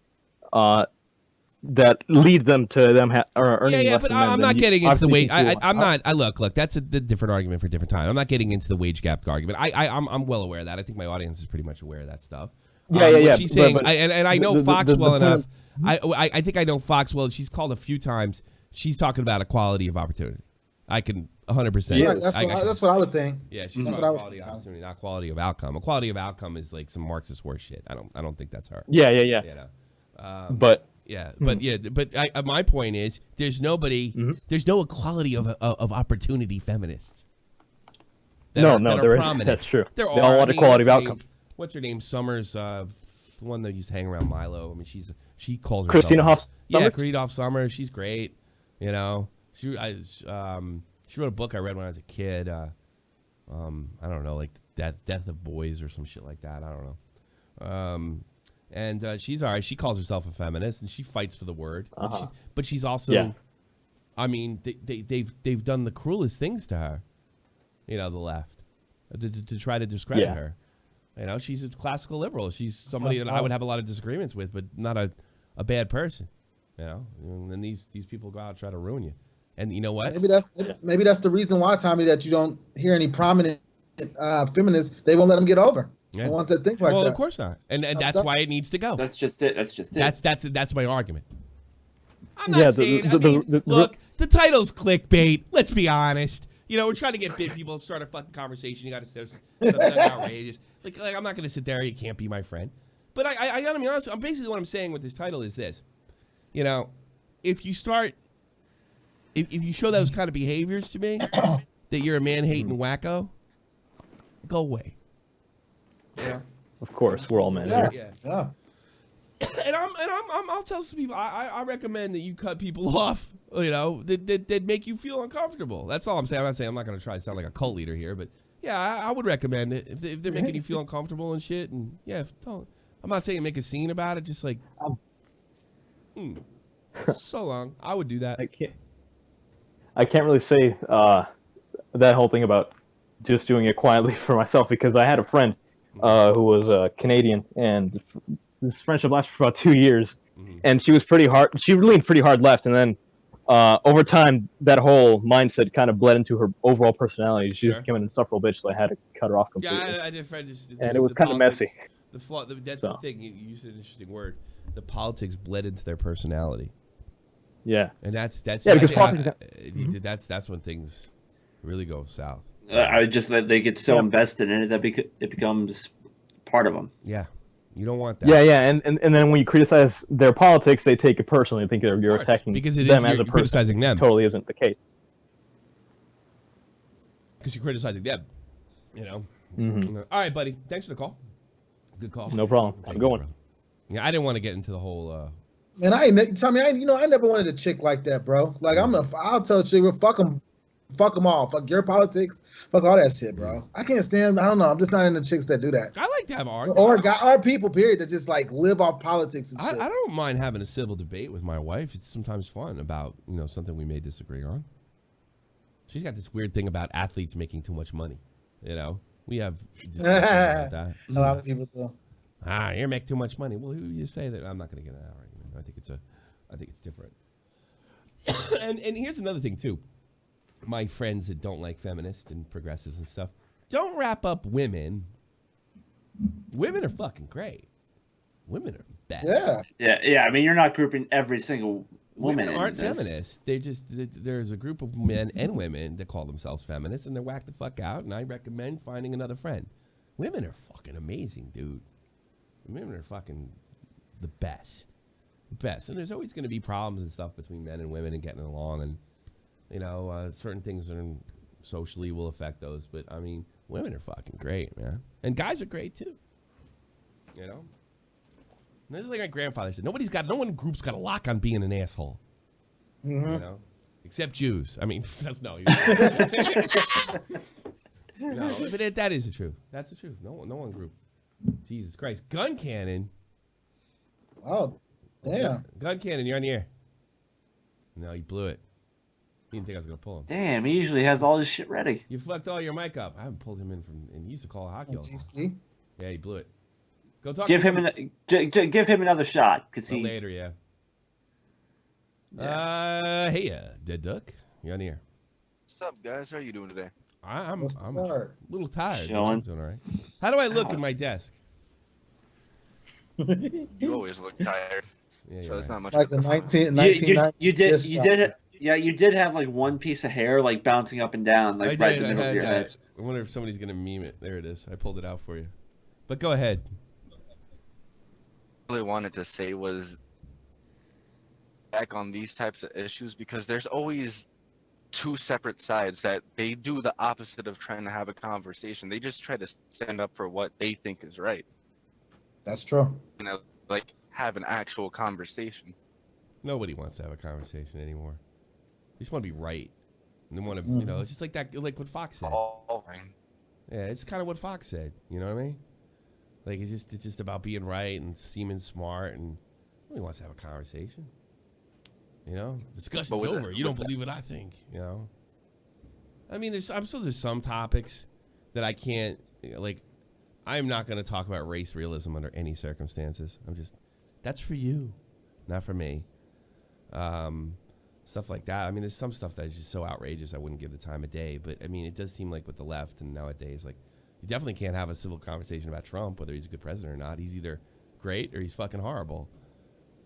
that lead them to them earning less
but
than men,
I'm not getting into the wage.
I'm
not. Look. That's a different argument for a different time. I'm not getting into the wage gap argument. I'm well aware of that. I think my audience is pretty much aware of that stuff.
Yeah.
She's saying, and I know Fox well enough. I think I know Fox well. She's called a few times. She's talking about equality of opportunity. I can 100%.
Yeah, that's what I would think.
Yeah, she's talking about quality of opportunity, not quality of outcome. Equality of outcome is like some Marxist horse shit. I don't think that's her.
Yeah.
You know? But my point is, there's no equality of opportunity feminists.
There isn't. That's true. They all want equality of outcome.
What's her name? Summers, the one that used to hang around Milo. I mean, she calls herself
Christina Hoff.
Yeah, Christina Hoff Summers. She's great. You know, she wrote a book I read when I was a kid. I don't know, like Death of Boys or some shit like that. I don't know. And she's all right. She calls herself a feminist, and she fights for the word. But she's also, I mean, they've done the cruelest things to her. You know, the left, to try to discredit her. You know, she's a classical liberal. She's somebody that I would have a lot of disagreements with, but not a bad person. You know, and then these people go out and try to ruin you. And you know what?
Maybe that's the reason why, Tommy, that you don't hear any prominent feminists. They won't let them get over.
Yeah.
The ones that think like that.
Well, of course not. And that's why it needs to go.
That's just it.
That's my argument. I'm not saying. Look, the title's clickbait. Let's be honest. You know, we're trying to get people to start a fucking conversation. You got to say something outrageous. Like I'm not going to sit there. You can't be my friend. But I got to be honest. Basically what I'm saying with this title is this. You know, if you start, if you show those kind of behaviors to me, that you're a man-hating wacko, go away. Yeah.
Of course, we're all men here.
Yeah.
And I'll tell some people. I recommend that you cut people off. You know, that make you feel uncomfortable. That's all I'm saying. I'm not going to try to sound like a cult leader here, but yeah, I would recommend it if they're making you feel uncomfortable and shit. And yeah, don't. I'm not saying make a scene about it. Just like, so long. I would do that.
I can't really say that whole thing about just doing it quietly for myself, because I had a friend who was Canadian, and this friendship lasted for about 2 years, and she was pretty hard. She leaned pretty hard left, and then over time, that whole mindset kind of bled into her overall personality. She just became an insufferable bitch, so I had to cut her off completely.
Yeah, I did.
And it was kind of messy.
That's the thing. You used an interesting word. The politics bled into their personality.
Yeah,
and that's
because
that's when things really go south.
I just that they get so invested in it that it becomes part of them.
Yeah, you don't want that.
Yeah, and then when you criticize their politics, they take it personally. They think you're attacking
because
them as a person.
Criticizing them.
It totally isn't the case.
Because you're criticizing them. You know. All right, buddy. Thanks for the call. Good call.
No problem. I'm going.
Yeah, I didn't want to get into the whole.
Man, I never wanted a chick like that, bro. Like I'll tell a chick, fuck them all, fuck your politics, fuck all that shit, bro. I can't stand. I don't know. I'm just not into chicks that do that.
I like to have arguments.
Or people, period, that just like live off politics and shit.
I don't mind having a civil debate with my wife. It's sometimes fun about something we may disagree on. She's got this weird thing about athletes making too much money. We have about that.
A lot of people do.
You make too much money. Well, who do you say that? I'm not going to get in that argument. I think it's different. and here's another thing too. My friends that don't like feminists and progressives and stuff, don't wrap up women. Women are fucking great. Women are best.
Yeah. I mean, you're not grouping every single woman.
Women aren't feminists. There's a group of men and women that call themselves feminists, and they're whacked the fuck out. And I recommend finding another friend. Women are fucking amazing, dude. Women are fucking the best. And there's always going to be problems and stuff between men and women and getting along, and certain things socially will affect those. But I mean, women are fucking great, man, and guys are great too. And this is like my grandfather said: no one group's got a lock on being an asshole. Except Jews. I mean, that's no. No, but that is the truth. That's the truth. No one group. Jesus Christ. Gun Cannon.
Oh, damn.
Gun Cannon, you're on the air. No, you blew it. He didn't think I was going to pull him.
Damn, he usually has all his shit ready.
You fucked all your mic up. I haven't pulled him in and he used to call hockey all the time. Yeah, he blew it. Go talk
give
to
him. Give him another shot.
Later, yeah. Hey, Dead Duck. You're on the air.
What's up, guys? How are you doing today?
I'm a little tired.
Chilling.
I'm doing all right. How do I look in my desk?
You always look tired.
Yeah,
so it's not much.
Like the 1990s.
You did have like one piece of hair like bouncing up and down, like right in the middle of your head.
I wonder if somebody's gonna meme it. There it is. I pulled it out for you. But go ahead.
What I really wanted to say was back on these types of issues, because there's always two separate sides that they do the opposite of trying to have a conversation. They just try to stand up for what they think is right.
That's true.
Like have an actual conversation.
Nobody wants to have a conversation anymore. They just want to be right. And they want to, it's just like that, like what Fox said. Yeah, it's kind of what Fox said. You know what I mean? Like it's just about being right and seeming smart, and nobody wants to have a conversation. Discussion's over. You don't believe what I think. I mean, I'm sure there's some topics that I can't I'm not going to talk about race realism under any circumstances. That's for you, not for me. Stuff like that. I mean, there's some stuff that is just so outrageous I wouldn't give the time of day. But I mean, it does seem like with the left and nowadays, you definitely can't have a civil conversation about Trump, whether he's a good president or not. He's either great or he's fucking horrible.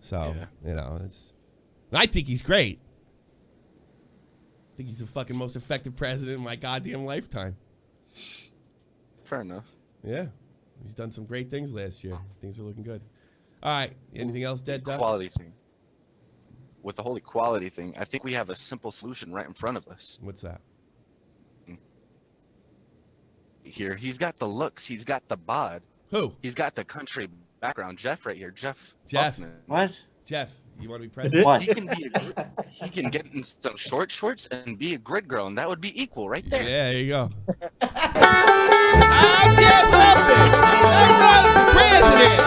So, I think he's great. I think he's the fucking most effective president in my goddamn lifetime.
Fair enough.
Yeah. He's done some great things last year. Things are looking good. All right. Anything else, Dead Duck?
Equality thing. With the whole equality thing, I think we have a simple solution right in front of us.
What's that?
Here, he's got the looks. He's got the bod.
Who?
He's got the country background. Jeff right here. Jeff. Huffman.
What?
Jeff, you want to be president?
What?
He can get in some short shorts and be a grid girl, and that would be equal right there.
Yeah, there you go. I'm Jeff Huffman. I'm running for president.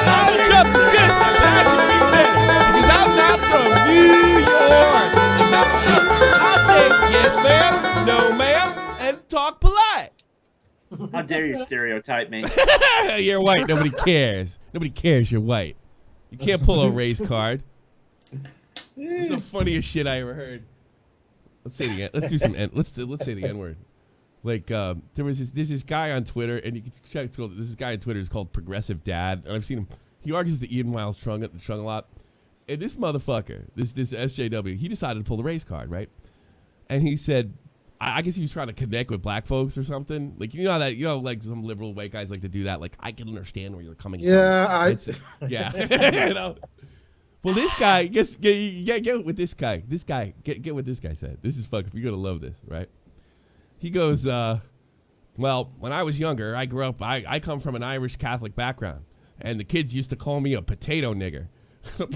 I'm just good. Because I'm not from New York. I'll say yes, ma'am, no, ma'am, and talk polite.
How dare you stereotype me?
You're white. Nobody cares. Nobody cares you're white. You can't pull a race card. It's the funniest shit I ever heard. Let's say it again. Let's do some. Let's say the N word. Like there's this guy on Twitter, and you can check. This guy on Twitter is called Progressive Dad, and I've seen him. He argues the Ian Miles Chung a lot. And this motherfucker, this SJW, he decided to pull the race card, right? And he said, I guess he was trying to connect with black folks or something. Like, you know that, like some liberal white guys like to do that. Like, I can understand where you're coming from.
Yeah,
yeah. You know? Well, this guy, get with this guy. This guy, get what this guy said. This is fucking, you're going to love this, right? He goes, well, when I was younger, I grew up, I come from an Irish Catholic background. And the kids used to call me a potato nigger.
So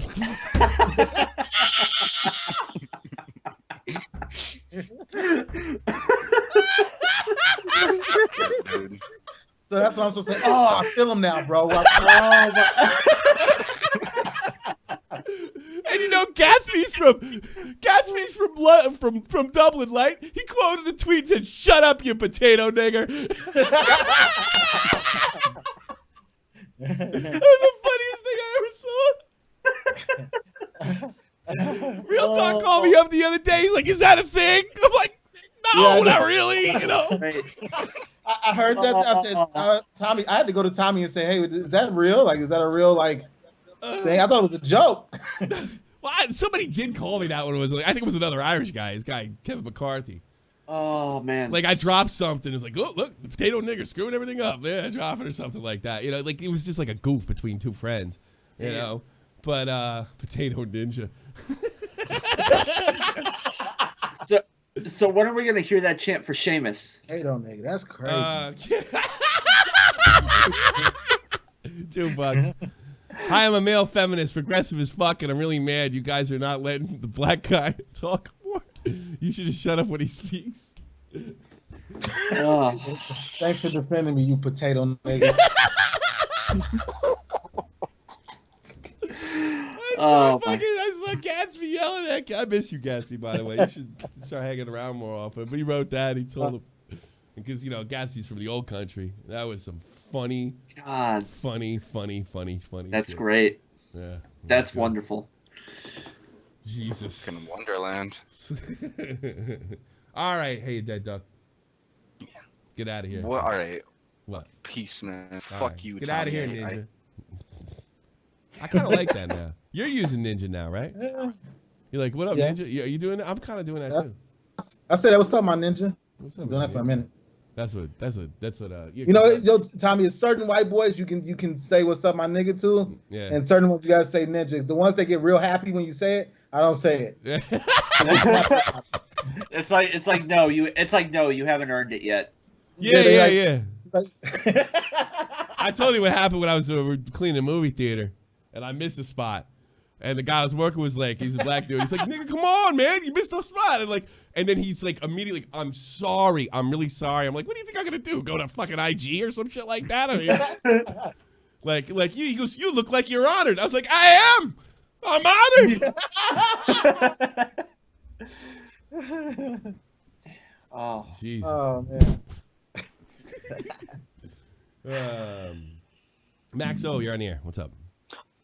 that's what I'm supposed to say. Oh, I feel him now, bro.
And you know, Gatsby's from Dublin, right? He quoted the tweet and said, "Shut up, you potato nigger." That was the funniest thing I ever saw. Real Talk called me up the other day. He's like, "Is that a thing?" I'm like, "No, not really." You know.
I heard that. I said, Tommy. I had to go to Tommy and say, "Hey, is that real? Like, is that a real thing?" I thought it was a joke.
Well, somebody did call me that one. Was like, I think it was another Irish guy. This guy Kevin McCarthy.
Oh man!
Like I dropped something. It was like, oh look, the potato nigger screwing everything up. Yeah, drop it or something like that. You know, like it was just like a goof between two friends. You know, but potato ninja.
So when are we gonna hear that chant for Seamus?
Potato nigga, that's crazy.
$2. Hi, I'm a male feminist, progressive as fuck, and I'm really mad you guys are not letting the black guy talk more. You should just shut up when he speaks.
Thanks for defending me, you potato nigga.
I saw Gatsby yelling at I miss you, Gatsby, by the way. You should start hanging around more often. But he wrote that. He told him. Because, you know, Gatsby's from the old country. That was some funny.
That's
shit.
Great.
Yeah.
That's wonderful.
Jesus.
Fucking Wonderland.
All right. Hey, dead duck. Get out of here.
Well, all right.
What?
Peace, man.
All
Fuck
right.
you,
Get
Tommy.
out of here, Ninja. I kind of like that now. You're using Ninja now, right? You're like, what up,
Yes.
Ninja? Are you doing that? I'm kind of doing that too.
I said, "What's up, my ninja?"
What's up,
I'm doing that for a minute.
That's what.
You know, Tommy, it's certain white boys you can say "What's up, my nigga" to,
yeah.
and certain ones you gotta say "ninja." The ones that get real happy when you say it, I don't say it.
It's like no, you haven't earned it yet.
Yeah. I told you what happened when I was cleaning the movie theater, and I missed a spot. And the guy I was working was like, he's a black dude. He's like, "Nigga, come on, man, you missed no spot." And then he's like, immediately, "I'm sorry, I'm really sorry." I'm like, "What do you think I'm gonna do? Go to fucking IG or some shit like that?" I mean, like you. He goes, "You look like you're honored." I was like, "I am. I'm honored."
Oh,
Jesus.
Oh man.
Max O, you're on the air. What's up?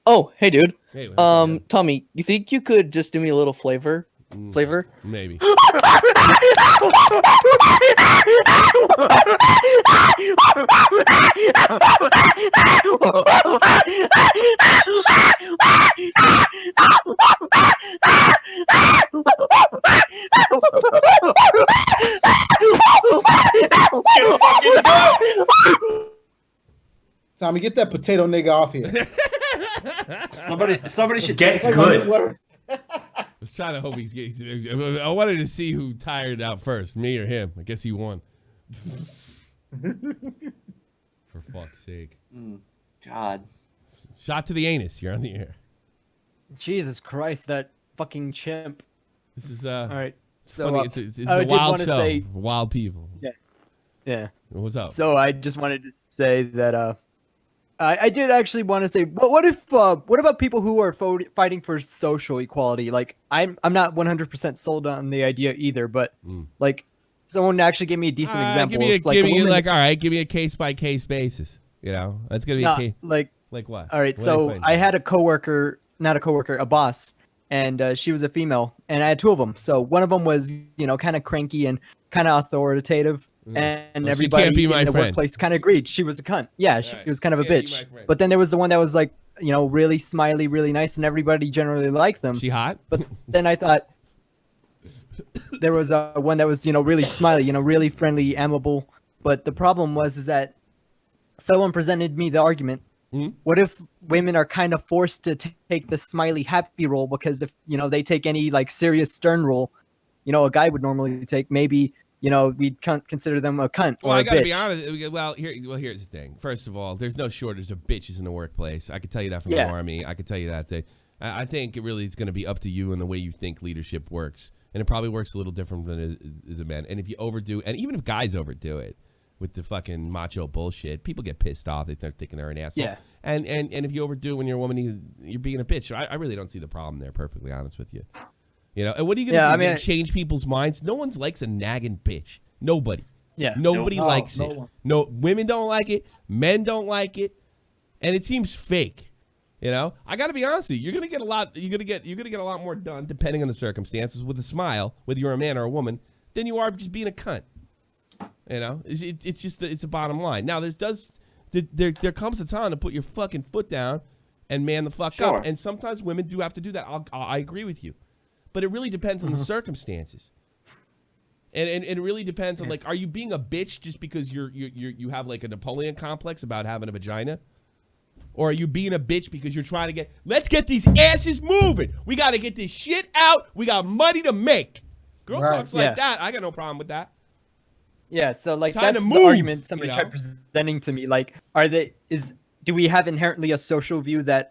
Oh, hey, dude.
Hey,
Tommy, you think you could just do me a little flavor?
Maybe.
Tommy, get that potato nigga off here.
Somebody should
get good.
I was trying to hope he's getting. I wanted to see who tired out first, me or him. I guess he won. For fuck's sake.
God.
Shot to the anus. You're on the air.
Jesus Christ, that fucking chimp.
This is
all right. So
funny. It's a wild show. Say, wild people.
Yeah. Yeah.
What's up?
So I just wanted to say that I did actually want to say, what about people who are fighting for social equality? Like I'm not 100% sold on the idea either, but like someone actually give me a decent example.
Give me a case by case basis. You know, that's gonna be a case. Like what?
All right, so I had a boss, and she was a female, and I had 2 of them. So one of them was, kind of cranky and kind of authoritative, and everybody in the workplace kind of agreed she was a cunt. Yeah, she was kind of a bitch. But then there was the one that was like, really smiley, really nice, and everybody generally liked them.
She hot?
But then I thought there was one that was, really smiley, really friendly, amenable. But the problem is that someone presented me the argument. What if women are kind of forced to take the smiley happy role, because if they take any like serious stern role, a guy would normally take, maybe we'd consider them a cunt or
I
a
gotta
bitch.
be honest. Here's the thing. First of all, there's no shortage of bitches in the workplace. I could tell you that from the army. I could tell you that. I think it really is going to be up to you and the way you think leadership works, and it probably works a little different than it is a man. And if you overdo, and even if guys overdo it with the fucking macho bullshit, people get pissed off. They're thinking they're an asshole.
Yeah.
And if you overdo when you're a woman, you're being a bitch. I really don't see the problem there, perfectly honest with you. And what are you going to do? Change people's minds? No one likes a nagging bitch. Nobody.
Yeah.
Nobody likes it. No, women don't like it. Men don't like it. And it seems fake. I got to be honest with you. You're going to get a lot. You're going to get a lot more done, depending on the circumstances, with a smile, whether you're a man or a woman, than you are just being a cunt. It's a bottom line. Now there comes a time to put your fucking foot down and man the fuck up. And sometimes women do have to do that. I agree with you, but it really depends on the circumstances. And it really depends on, like, are you being a bitch just because you have like a Napoleon complex about having a vagina, or are you being a bitch because you're trying to let's get these asses moving. We got to get this shit out. We got money to make. Girl talks like that. I got no problem with that.
Yeah, so like that's the argument somebody tried presenting to me. Like, do we have inherently a social view that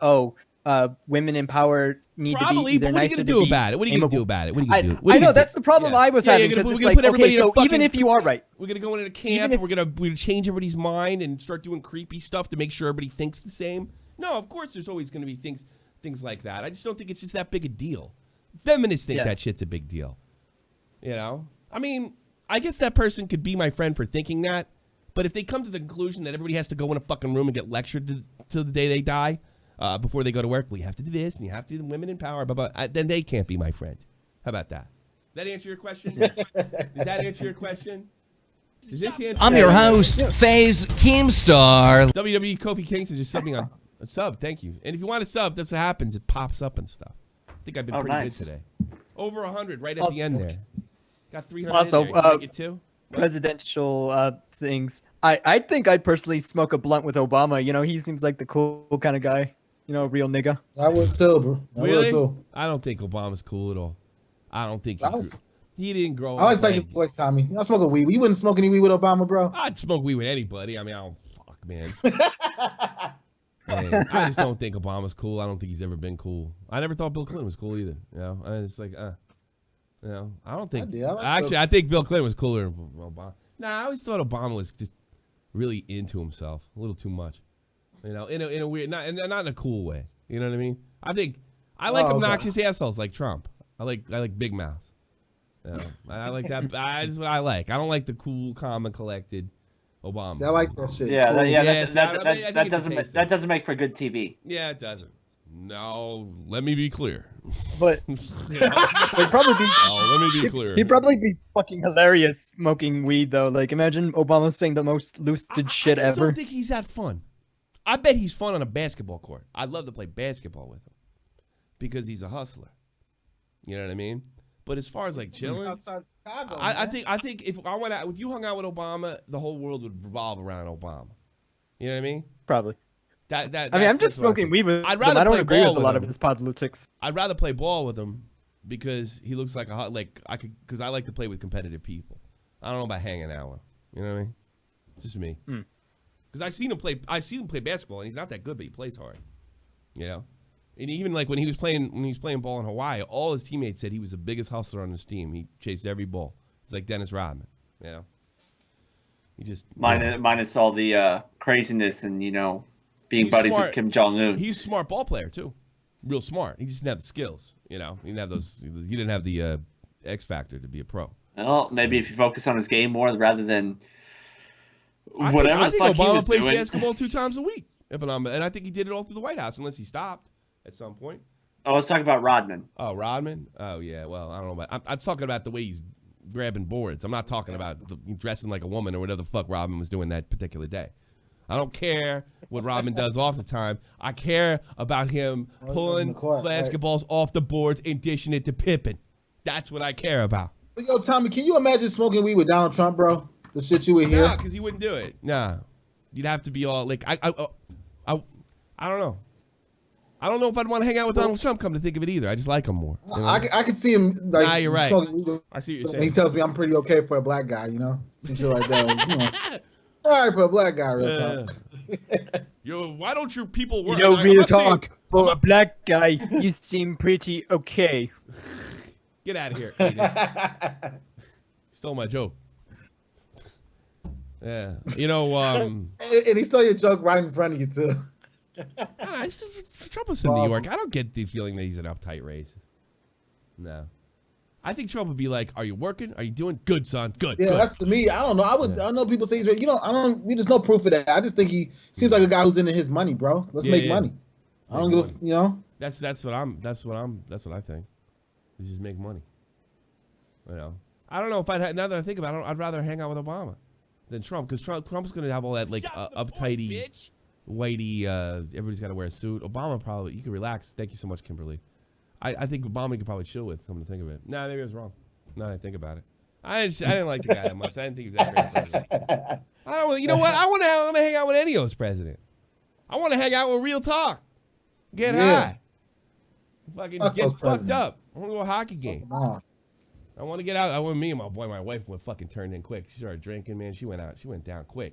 women in power need to be either nicer to be
What are you going to do about it? What are you going to do?
I know that's the problem I was having.
We're going to put everybody in a fucking,
even if you are right,
we're going to go into a camp. We're going to change everybody's mind and start doing creepy stuff to make sure everybody thinks the same. No, of course there's always going to be things like that. I just don't think it's just that big a deal. Feminists think that shit's a big deal. I mean, I guess that person could be my friend for thinking that, but if they come to the conclusion that everybody has to go in a fucking room and get lectured till the day they die, before they go to work, well, you have to do this and you have to do the women in power, then they can't be my friend. How about that? Does that answer your question? Does this answer
I'm your host, FaZe Keemstar.
WWE Kofi Kingston just subbing on a sub. Thank you. And if you want a sub, that's what happens. It pops up and stuff. I think I've been pretty good today. Over 100 right at the end there. Got 300
also,
in there. Can you make it too?
Presidential things. I think I'd personally smoke a blunt with Obama. He seems like the cool kind of guy. Real nigga.
I would too, bro.
Really? I don't think Obama's cool at all. I don't think he didn't grow up.
I always like his voice, Tommy. I smoke a weed. You wouldn't smoke any weed with Obama, bro?
I'd smoke weed with anybody. I mean, I don't fuck, man. I just don't think Obama's cool. I don't think he's ever been cool. I never thought Bill Clinton was cool either. It's like, I don't think. I think Bill Clinton was cooler than Obama. I always thought Obama was just really into himself a little too much. In a weird, not in a cool way. You know what I mean? I like obnoxious assholes like Trump. I like big mouths. I like that. That's what I like. I don't like the cool, calm, and collected Obama.
See, I like that shit.
Yeah, that doesn't make for good TV.
Yeah, it doesn't. No, let me be clear.
But it'd probably be.
Oh, let me be clear.
He'd probably be fucking hilarious smoking weed though. Like, imagine Obama saying the most lucid shit ever.
I don't think he's that fun. I bet he's fun on a basketball court. I'd love to play basketball with him because he's a hustler. You know what I mean? But as far as like chilling,
outside Chicago,
I think if you hung out with Obama, the whole world would revolve around Obama. You know what I mean?
Probably.
I'm
just smoking weed with him. I don't agree with a lot of his politics.
I'd rather play ball with him because he looks like because I like to play with competitive people. I don't know about hanging out with him. You know what I mean? Just me. Because I've seen him play basketball and he's not that good, but he plays hard. You know, and even like when he was playing ball in Hawaii, all his teammates said he was the biggest hustler on his team. He chased every ball. He's like Dennis Rodman. You know, he just
minus all the craziness and being
he's
buddies
smart.
with Kim Jong-un.
He's a smart ball player too, real smart. He just didn't have the skills. You know, he didn't have those. He didn't have the X factor to be a pro.
Well, maybe if you focus on his game more rather than whatever
I
the
think
fuck he
Obama
was
plays
doing.
basketball 2 times a week. And I think he did it all through the White House, unless he stopped at some point.
Oh, let's talk about Rodman.
Oh, Rodman? Oh, yeah. Well, I don't know about. I'm talking about the way he's grabbing boards. I'm not talking about dressing like a woman or whatever the fuck Rodman was doing that particular day. I don't care what Rodman does off the time. I care about him pulling basketballs off the boards and dishing it to Pippen. That's what I care about.
Yo, Tommy, can you imagine smoking weed with Donald Trump, bro? The shit you would hear?
Nah, because he wouldn't do it. Nah. You'd have to be all like, I don't know. I don't know if I'd want to hang out with Donald Trump, come to think of it either. I just like him more. You know?
I could see him like
nah, you're right.
smoking weed.
I see what you're saying.
He tells me I'm pretty okay for a black guy, some shit like that. Like, all right for a black guy, real talk.
Yo, why don't your people work?
Real talk. For a black guy, you seem pretty okay.
Get out of here. Stole my joke. Yeah.
And he stole your joke right in front of you, too.
Trump was in New York. I don't get the feeling that he's an uptight racist. No. I think Trump would be like, "Are you working? Are you doing good, son? Good."
Yeah,
good.
that's to me. I don't know. I know people say he's. There's no proof of that. I just think he seems like a guy who's into his money, bro. Let's make money. I don't give a.
That's what I think. You just make money. I don't know if now that I think about it, I'd rather hang out with Obama than Trump, because Trump's going to have all that like uptighty, whitey. Everybody's got to wear a suit. Obama probably you can relax. Thank you so much, Kimberly. I think Obama could probably chill with. Come to think of it, maybe I was wrong. Now that I think about it, I didn't like the guy that much. I didn't think he was that great. I don't. You know what? I want to hang out with any of those president. I want to hang out with real talk. Get high. Fucking get fucked up. I want to go to a hockey game. I want to get out. Me and my wife went fucking turned in quick. She started drinking, man. She went out. She went down quick.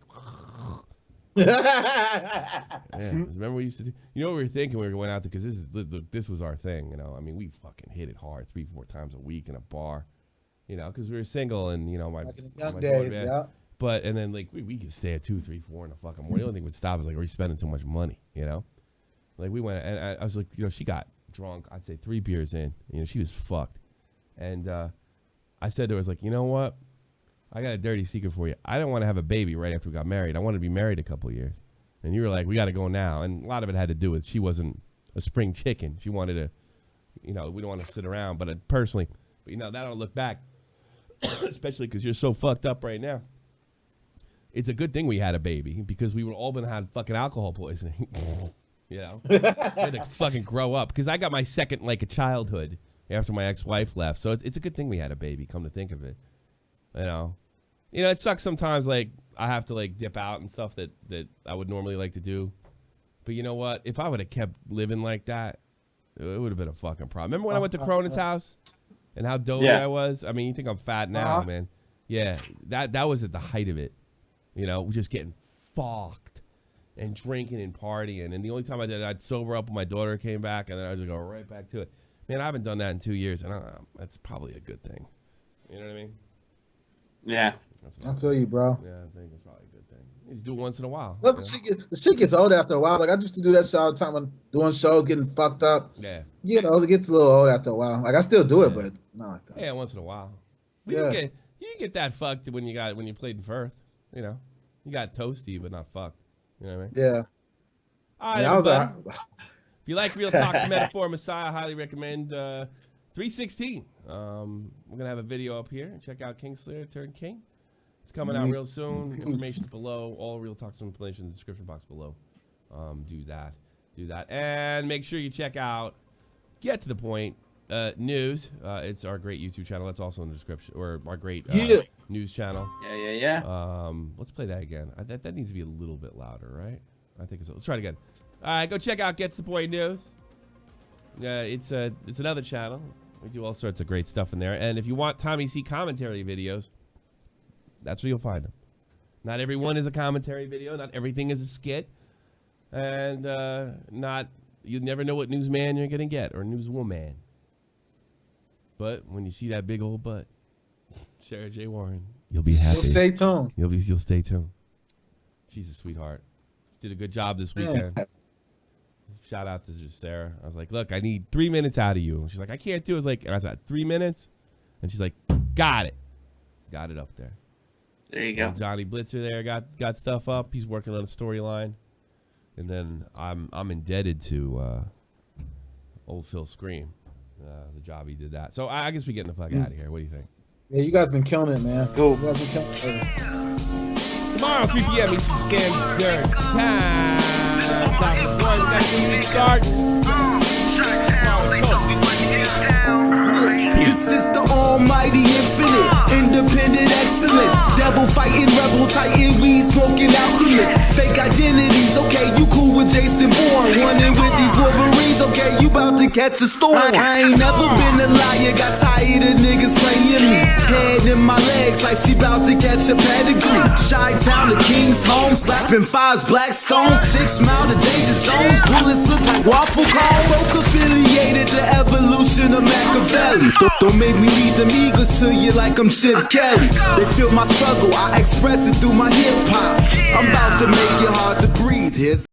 Remember we used to do? You know what we were thinking? We were going out there because this was our thing. I mean, we fucking hit it hard 3-4 times a week in a bar. Because we were single and my
young days, yeah.
But and then like we could stay at 2, 3, 4 in the fucking morning. The only thing would stop is like, are you spending too much money? Like we went and I was like, she got drunk. I'd say 3 beers in. She was fucked. And I said to her, I was like, you know what? I got a dirty secret for you. I didn't want to have a baby right after we got married. I wanted to be married a couple of years. And you were like, we got to go now. And a lot of it had to do with she wasn't a spring chicken. She wanted to, we don't want to sit around. But personally, that don't look back, especially because you're so fucked up right now. It's a good thing we had a baby because we would all been had fucking alcohol poisoning. We had to fucking grow up because I got my second like a childhood after my ex-wife left. So it's a good thing we had a baby, come to think of it. It sucks sometimes, like, I have to, like, dip out and stuff that I would normally like to do. But you know what? If I would have kept living like that, it would have been a fucking problem. Remember when I went to Cronin's house and how doughy I was? I mean, you think I'm fat now, man. Yeah, that was at the height of it. Just getting fucked and drinking and partying. And the only time I did it, I'd sober up when my daughter came back, and then I'd just go right back to it. Man, I haven't done that in 2 years, and that's probably a good thing. You know what I mean?
Yeah.
I feel you, bro.
Yeah, I think it's probably a good thing. You just do it once in a while.
The shit gets old after a while. Like, I used to do that shit all the time when doing shows, getting fucked up.
Yeah.
It gets a little old after a while. Like, I still do it, but not like that.
Yeah, once in a while. You get that fucked when you played in Firth. You got toasty, but not fucked. You know what I mean?
Yeah.
All right, if you like Real Talk Metaphor Messiah, I highly recommend 316. We're going to have a video up here. Check out Kingslayer Turn King. It's coming out real soon. Information's below. All Real Talk's information in the description box below. Do that. And make sure you check out Get to the Point News. It's our great YouTube channel. That's also in the description. Or our great news channel.
Yeah.
Let's play that again. That needs to be a little bit louder, right? I think so. Let's try it again. All right, go check out Get to the Point News. It's another channel. We do all sorts of great stuff in there. And if you want Tommy C commentary videos, that's where you'll find them. Not everyone is a commentary video. Not everything is a skit. And not you never know what newsman you're gonna get or newswoman. But when you see that big old butt, Sarah J. Warren, you'll be happy.
You'll stay tuned.
You'll stay tuned. She's a sweetheart. Did a good job this weekend. Yeah. Shout out to Sarah. I was like, look, I need 3 minutes out of you. And she's like, I can't do it. And I was like, 3 minutes? And she's like, got it. Got it up there.
There you go.
Johnny Blitzer there got stuff up. He's working on a storyline. And then I'm indebted to old Phil Scream. The job he did that. So I guess we're getting the fuck out of here. What do you think?
Yeah, you guys been killing it, man.
Cool.
You guys been killing it.
Tomorrow, 3 p.m. Eastern Standard Time. We got to start.
This is the almighty infinite, independent excellence. Devil fighting, rebel titan, weed smoking alchemist. Fake identities, okay, you cool with Jason Bourne. Running with these Wolverines, okay, you about to catch a storm. I ain't never been a liar, got tired of niggas playing me. Head in my legs like she about to catch a pedigree. Chi-Town to King's home, slapping fives, black stones. 6 mile to danger zones, bullets look like waffle cones. Folk affiliated to evolution of Machiavelli. Don't make me lead them eagles to you like I'm Chip Kelly. They feel my struggle, I express it through my hip hop. I'm about to make it hard to breathe. Here's